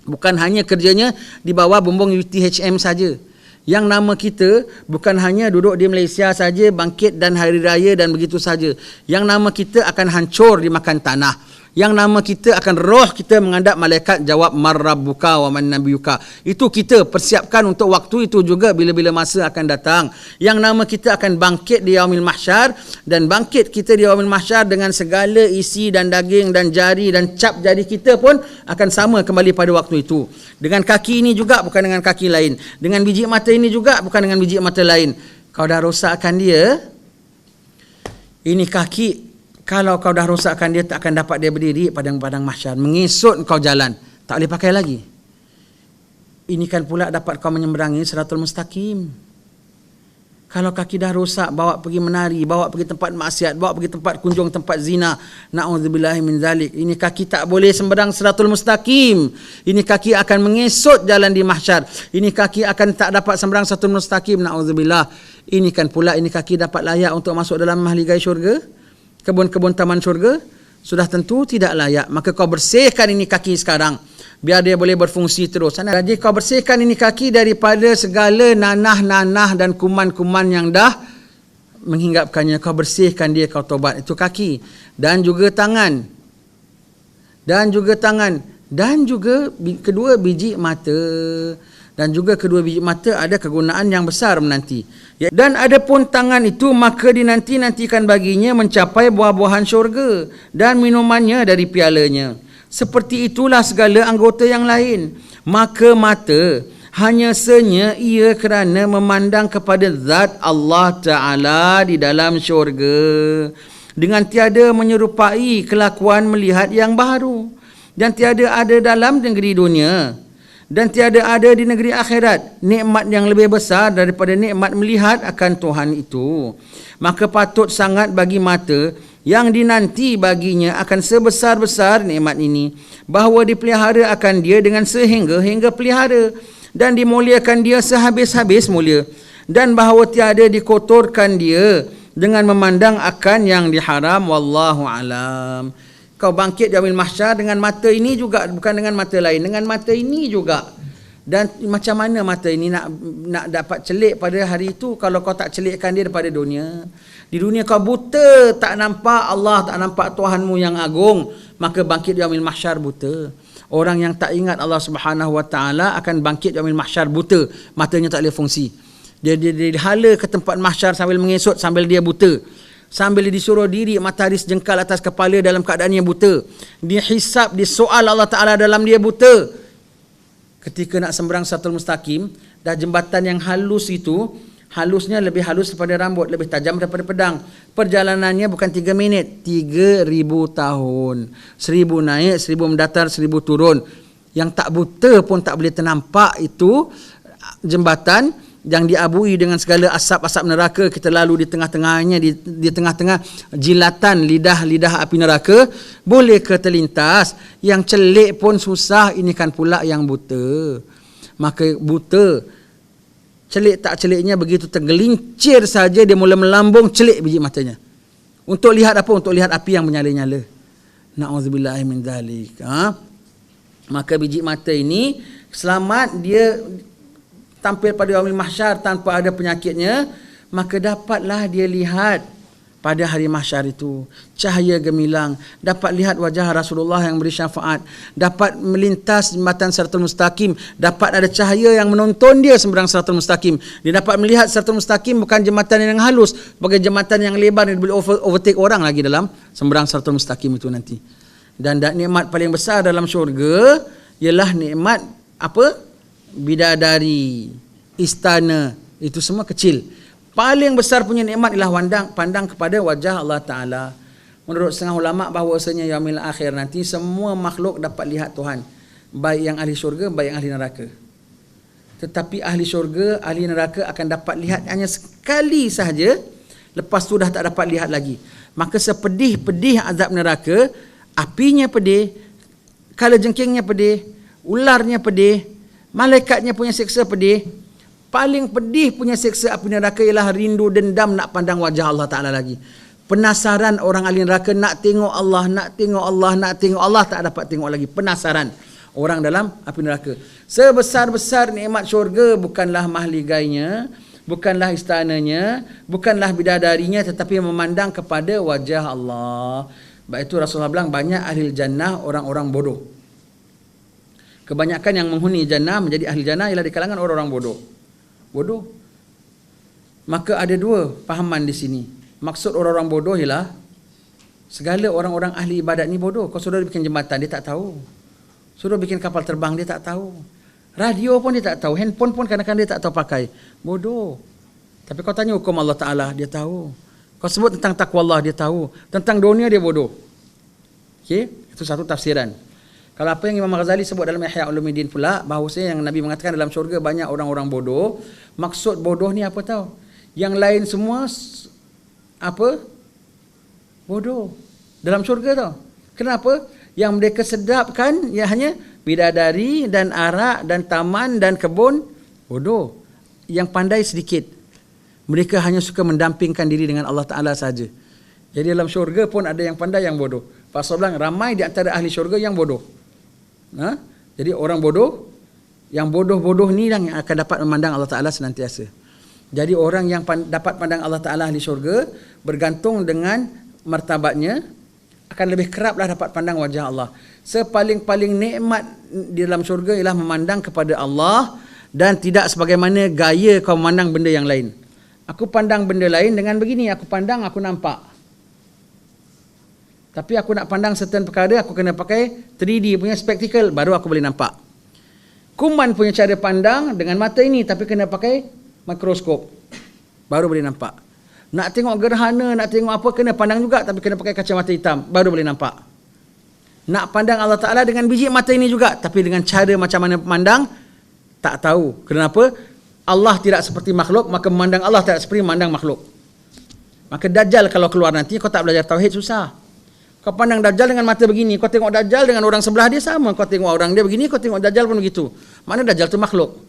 bukan hanya kerjanya di bawah bumbung UTHM saja. Yang nama kita bukan hanya duduk di Malaysia saja, bangkit dan hari raya dan begitu saja. Yang nama kita akan hancur dimakan tanah. Yang nama kita akan roh kita menghadap malaikat jawab marrabbuka wa man nabiyuka. Itu kita persiapkan untuk waktu itu juga bila-bila masa akan datang. Yang nama kita akan bangkit di yaumil mahsyar, dan bangkit kita di yaumil mahsyar dengan segala isi dan daging dan jari dan cap jari kita pun akan sama kembali pada waktu itu. Dengan kaki ini juga bukan dengan kaki lain. Dengan biji mata ini juga bukan dengan biji mata lain. Kau dah rosakkan dia. Ini kaki, kalau kau dah rosakkan dia, tak akan dapat dia berdiri padang-padang mahsyar. Mengisut kau jalan, tak boleh pakai lagi. Ini kan pula dapat kau menyeberangi Siratul Mustaqim. Kalau kaki dah rosak, bawa pergi menari, bawa pergi tempat maksiat, bawa pergi tempat kunjung tempat zina. Na'udzubillahi min zalik. Ini kaki tak boleh sembarang siratul mustaqim. Ini kaki akan mengesot jalan di mahsyar. Ini kaki akan tak dapat sembarang siratul mustaqim. Na'udzubillah. Ini kan pula ini kaki dapat layak untuk masuk dalam mahligai syurga? Kebun-kebun taman syurga? Sudah tentu tidak layak. Maka kau bersihkan ini kaki sekarang, biar dia boleh berfungsi terus. Jadi kau bersihkan ini kaki daripada segala nanah-nanah dan kuman-kuman yang dah menghinggapkannya. Kau bersihkan dia, kau tobat. Itu kaki. Dan juga tangan. Dan juga tangan. Dan juga kedua biji mata. Dan juga kedua biji mata ada kegunaan yang besar menanti. Dan adapun tangan itu, maka dinanti-nantikan baginya mencapai buah-buahan syurga dan minumannya dari pialanya. Seperti itulah segala anggota yang lain. Maka mata hanya senya ia kerana memandang kepada zat Allah Ta'ala di dalam syurga, dengan tiada menyerupai kelakuan melihat yang baru, dan tiada ada dalam negeri dunia, dan tiada ada di negeri akhirat nikmat yang lebih besar daripada nikmat melihat akan Tuhan itu. Maka patut sangat bagi mata yang dinanti baginya akan sebesar-besar nikmat ini, bahawa dipelihara akan dia dengan sehingga-hingga pelihara, dan dimuliakan dia sehabis-habis mulia, dan bahawa tiada dikotorkan dia dengan memandang akan yang diharam. Wallahu alam. Kau bangkit di yaumil mahsyar dengan mata ini juga, bukan dengan mata lain, dengan mata ini juga. Dan macam mana mata ini nak dapat celik pada hari itu kalau kau tak celikkan dia daripada dunia? Di dunia kau buta, tak nampak Allah, tak nampak Tuhanmu yang agung, maka bangkit di yaumil mahsyar buta. Orang yang tak ingat Allah Subhanahu Wa Taala akan bangkit di yaumil mahsyar buta, matanya tak boleh fungsi. Dia dihala ke tempat mahsyar sambil mengesot, sambil dia buta. Sambil disuruh diri matahari sejengkal atas kepala dalam keadaan yang buta. Dihisap, disoal Allah Ta'ala dalam dia buta. Ketika nak semberang siratul mustaqim, dah jembatan yang halus itu, halusnya lebih halus daripada rambut, lebih tajam daripada pedang. Perjalanannya bukan 3 minit, 3,000 tahun. 1,000 naik, 1,000 mendatar, 1,000 turun. Yang tak buta pun tak boleh ternampak itu jembatan yang diabui dengan segala asap-asap neraka. Kita lalu di tengah-tengahnya, di tengah-tengah jilatan lidah api neraka, boleh ke terlintas. Yang celik pun susah, ini kan pula yang buta. Maka buta, celik tak celiknya begitu tergelincir saja, dia mula melambung, celik biji matanya. Untuk lihat apa? Untuk lihat api yang menyala-nyala. Na'udzubillahi min dzalik. Maka biji mata ini selamat, dia tampil pada yaumil mahsyar tanpa ada penyakitnya, maka dapatlah dia lihat pada hari mahsyar itu cahaya gemilang, dapat lihat wajah Rasulullah yang beri syafaat, dapat melintas jembatan siratul mustaqim, dapat ada cahaya yang menonton dia semberang siratul mustaqim. Dia dapat melihat siratul mustaqim bukan jembatan yang halus, sebagai jembatan yang lebar yang boleh overtake orang lagi dalam semberang siratul mustaqim itu nanti. Dan nikmat paling besar dalam syurga ialah nikmat apa? Bidadari, istana, itu semua kecil. Paling besar punya nikmat ialah pandang kepada wajah Allah Ta'ala. Menurut setengah ulama' bahawasanya yaumil akhir nanti semua makhluk dapat lihat Tuhan, baik yang ahli syurga, baik yang ahli neraka. Tetapi ahli syurga, ahli neraka akan dapat lihat hanya sekali sahaja, lepas tu dah tak dapat lihat lagi. Maka sepedih-pedih azab neraka, apinya pedih, kalajengkingnya pedih, ularnya pedih, malaikatnya punya siksa pedih. Paling pedih punya siksa api neraka ialah rindu dendam nak pandang wajah Allah Ta'ala lagi. Penasaran orang ahli neraka nak tengok Allah, nak tengok Allah, nak tengok Allah, tak dapat tengok lagi. Penasaran orang dalam api neraka. Sebesar-besar nikmat syurga bukanlah mahligainya, bukanlah istananya, bukanlah bidadarinya, tetapi memandang kepada wajah Allah. Sebab itu Rasulullah bilang banyak ahli jannah orang-orang bodoh. Kebanyakan yang menghuni jannah menjadi ahli jannah ialah di kalangan orang-orang bodoh. Maka ada dua pahaman di sini. Maksud orang-orang bodoh ialah segala orang-orang ahli ibadat ni bodoh. Kau suruh bikin jembatan, dia tak tahu. Suruh bikin kapal terbang, dia tak tahu. Radio pun dia tak tahu. Handphone pun kadang-kadang dia tak tahu pakai. Bodoh. Tapi kau tanya hukum Allah Ta'ala, dia tahu. Kau sebut tentang takwa Allah, dia tahu. Tentang dunia, dia bodoh. Okey, itu satu tafsiran. Kalau apa yang Imam Ghazali sebut dalam Ihya Ulumuddin pula, bahawasanya yang Nabi mengatakan dalam syurga banyak orang-orang bodoh. Maksud bodoh ni apa tahu? Yang lain semua apa? Bodoh. Dalam syurga tau. Kenapa? Yang mereka sedapkan ya hanya bidadari dan arak dan taman dan kebun. Bodoh. Yang pandai sedikit. Mereka hanya suka mendampingkan diri dengan Allah Ta'ala saja. Jadi dalam syurga pun ada yang pandai, yang bodoh. Pasal bilang ramai di antara ahli syurga yang bodoh. Jadi orang bodoh, yang bodoh-bodoh ni yang akan dapat memandang Allah Ta'ala senantiasa. Jadi orang yang dapat pandang Allah Ta'ala ahli syurga, bergantung dengan martabatnya, akan lebih keraplah dapat pandang wajah Allah. Sepaling-paling nikmat di dalam syurga ialah memandang kepada Allah dan tidak sebagaimana gaya kau memandang benda yang lain. Aku pandang benda lain dengan begini, aku pandang, aku nampak. Tapi aku nak pandang certain perkara, aku kena pakai 3D punya spectacle, baru aku boleh nampak. Kuman punya cara pandang dengan mata ini, tapi kena pakai mikroskop, baru boleh nampak. Nak tengok gerhana, nak tengok apa, kena pandang juga, tapi kena pakai kacamata hitam, baru boleh nampak. Nak pandang Allah Ta'ala dengan biji mata ini juga, tapi dengan cara macam mana memandang, tak tahu. Kenapa? Allah tidak seperti makhluk, maka memandang Allah tidak seperti memandang makhluk. Maka Dajjal kalau keluar nanti, kau tak belajar tauhid, susah. Kau pandang Dajjal dengan mata begini, kau tengok Dajjal dengan orang sebelah dia sama. Kau tengok orang dia begini, kau tengok Dajjal pun begitu. Mana Dajjal tu makhluk.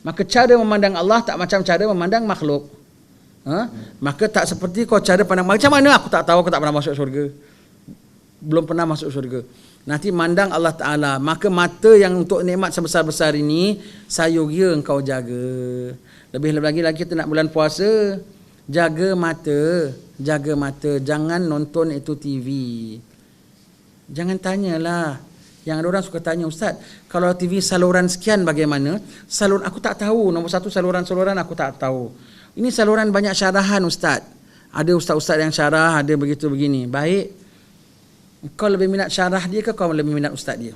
Maka cara memandang Allah tak macam cara memandang makhluk. Maka tak seperti kau cara pandang. Macam mana? Aku tak tahu, aku tak pernah masuk syurga. Belum pernah masuk syurga. Nanti mandang Allah Ta'ala. Maka mata yang untuk nikmat sebesar-besar ini, sayogia engkau jaga. Lebih-lebih lagi kita nak bulan puasa. Jaga mata. Jaga mata. Jangan nonton itu TV. Jangan tanyalah. Yang ada orang suka tanya, Ustaz, kalau TV saluran sekian bagaimana? Saluran aku tak tahu. Nombor satu saluran-saluran aku tak tahu. Ini saluran banyak syarahan, Ustaz. Ada ustaz-ustaz yang syarah, ada begitu begini. Baik. Kau lebih minat syarah dia ke kau lebih minat ustaz dia?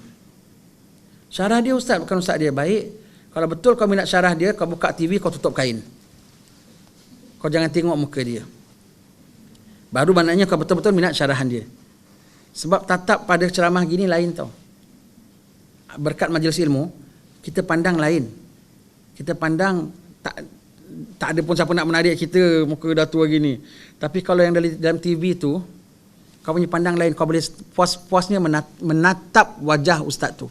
Syarah dia ustaz, bukan ustaz dia. Baik. Kalau betul kau minat syarah dia, kau buka TV, kau tutup kain. Kau jangan tengok muka dia. Baru maknanya kau betul-betul minat syarahan dia. Sebab tatap pada ceramah gini lain tau. Berkat majlis ilmu, kita pandang lain. Kita pandang tak ada pun siapa nak menarik kita, muka dah tua gini. Tapi kalau yang dalam TV tu, kau punya pandang lain, kau boleh puas-puasnya menatap wajah ustaz tu.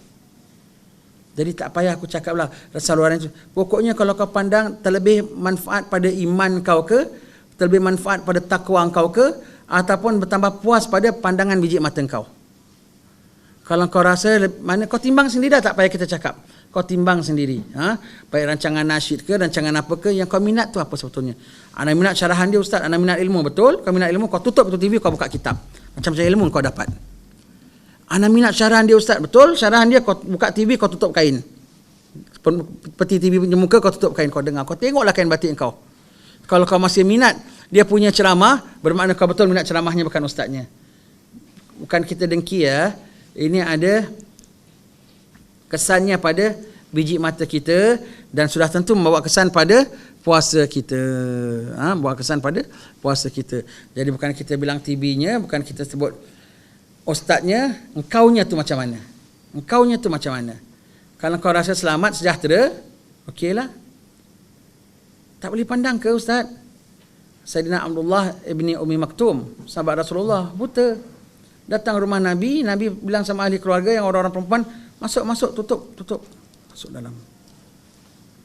Jadi tak payah aku cakap lah saluran itu. Pokoknya kalau kau pandang, terlebih manfaat pada iman kau ke, terlebih manfaat pada takwa kau ke, ataupun bertambah puas pada pandangan biji mata kau. Kalau kau rasa, mana kau timbang sendiri dah, tak payah kita cakap. Kau timbang sendiri. Baik rancangan nasyid ke, rancangan apa ke, yang kau minat tu apa sebetulnya. Anda minat syarahan dia ustaz, anda minat ilmu, betul? Kau minat ilmu, kau tutup itu TV, kau buka kitab. Macam-macam ilmu kau dapat. Anda minat syarahan dia ustaz, betul? Syarahan dia, kau buka TV, kau tutup kain. Peti TV punya muka, kau tutup kain, kau dengar. Kau tengoklah kain batik kau. Kalau kau masih minat dia punya ceramah, bermakna kau betul minat ceramahnya, bukan ustaznya. Bukan kita dengki ya. Ini ada kesannya pada biji mata kita dan sudah tentu membawa kesan pada puasa kita. Bawa kesan pada puasa kita. Jadi bukan kita bilang TB-nya, bukan kita sebut ustaznya, engkaunya tu macam mana? Engkaunya tu macam mana? Kalau kau rasa selamat, sejahtera, okeylah. Tak boleh pandang ke ustaz? Sayyidina Abdullah ibni Ummi Maktum, sahabat Rasulullah, buta. Datang rumah Nabi, Nabi bilang sama ahli keluarga yang orang-orang perempuan, masuk, tutup. Masuk dalam.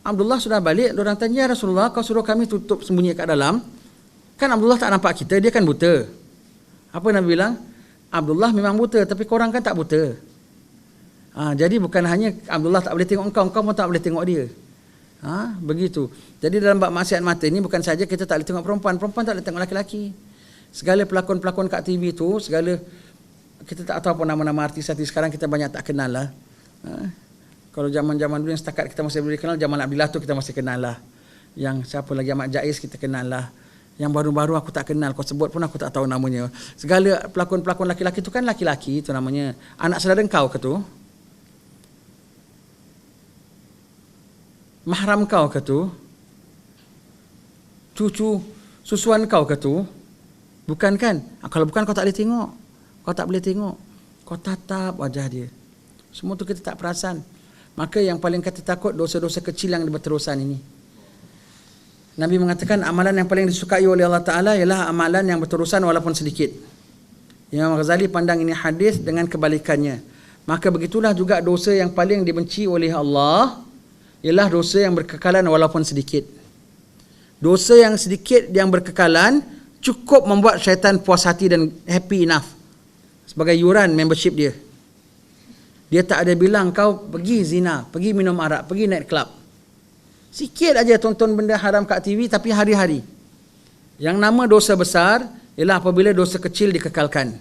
Abdullah sudah balik, orang tanya, ya Rasulullah, kau suruh kami tutup sembunyi kat dalam. Kan Abdullah tak nampak kita, dia kan buta. Apa Nabi bilang? Abdullah memang buta, tapi korang kan tak buta. Jadi bukan hanya Abdullah tak boleh tengok engkau pun tak boleh tengok dia. Begitu. Jadi dalam bab maksiat mata ni bukan saja kita tak boleh tengok perempuan tak boleh tengok lelaki. Segala pelakon-pelakon kat TV tu, segala kita tak tahu apa nama-nama artis-artis sekarang, kita banyak tak kenal lah. Kalau zaman-zaman dulu yang setakat kita masih boleh kenal, Jamal Abdillah tu kita masih kenal lah. Yang siapa lagi, Ahmad Jais kita kenal lah. Yang baru-baru aku tak kenal, kau sebut pun aku tak tahu namanya. Segala pelakon-pelakon laki-laki tu kan laki-laki tu namanya. Anak saudara kau ke tu? Mahram kau ke tu? Cucu susuan kau ke tu? Bukan kan? Kalau bukan kau tak boleh tengok. Kau tak boleh tengok. Kau tatap wajah dia. Semua tu kita tak perasan. Maka yang paling kita takut dosa-dosa kecil yang berterusan ini. Nabi mengatakan amalan yang paling disukai oleh Allah Ta'ala ialah amalan yang berterusan walaupun sedikit. Imam Ghazali pandang ini hadis dengan kebalikannya. Maka begitulah juga dosa yang paling dibenci oleh Allah ialah dosa yang berkekalan walaupun sedikit. Dosa yang sedikit yang berkekalan cukup membuat syaitan puas hati dan happy enough sebagai yuran membership dia. Dia tak ada bilang kau pergi zina, pergi minum arak, pergi night club. Sikit aja tonton benda haram kat TV tapi hari-hari. Yang nama dosa besar ialah apabila dosa kecil dikekalkan.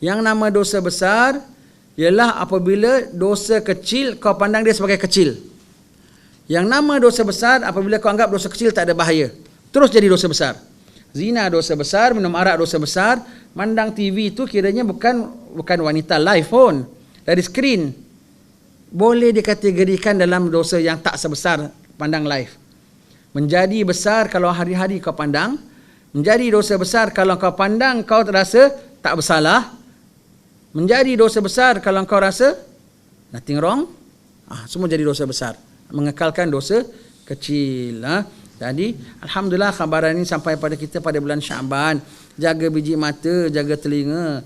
Yang nama dosa besar ialah apabila dosa kecil kau pandang dia sebagai kecil. Yang nama dosa besar apabila kau anggap dosa kecil tak ada bahaya. Terus jadi dosa besar. Zina dosa besar, minum arak dosa besar, mandang TV itu kiranya bukan wanita live pun. Dari skrin. Boleh dikategorikan dalam dosa yang tak sebesar pandang live. Menjadi besar kalau hari-hari kau pandang. Menjadi dosa besar kalau kau pandang kau terasa tak bersalah. Menjadi dosa besar kalau kau rasa nothing wrong. Semua jadi dosa besar. Mengekalkan dosa kecil. Jadi alhamdulillah khabaran ini sampai pada kita pada bulan Syaban. Jaga biji mata, jaga telinga.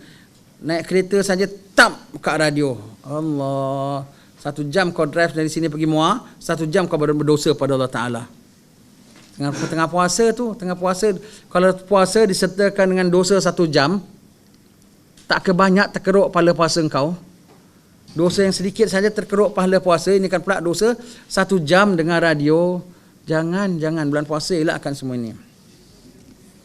Naik kereta saja tap buka radio. Allah. 1 jam kau drive dari sini pergi Muar, 1 jam kau berdosa pada Allah Ta'ala. Tengah puasa, kalau puasa disertakan dengan dosa 1 jam, tak kebanyak terkeruk pahala puasa engkau. Dosa yang sedikit saja terkeruk pahala puasa, ini kan pula dosa 1 jam dengan radio. Jangan bulan puasa elakkan semua ini.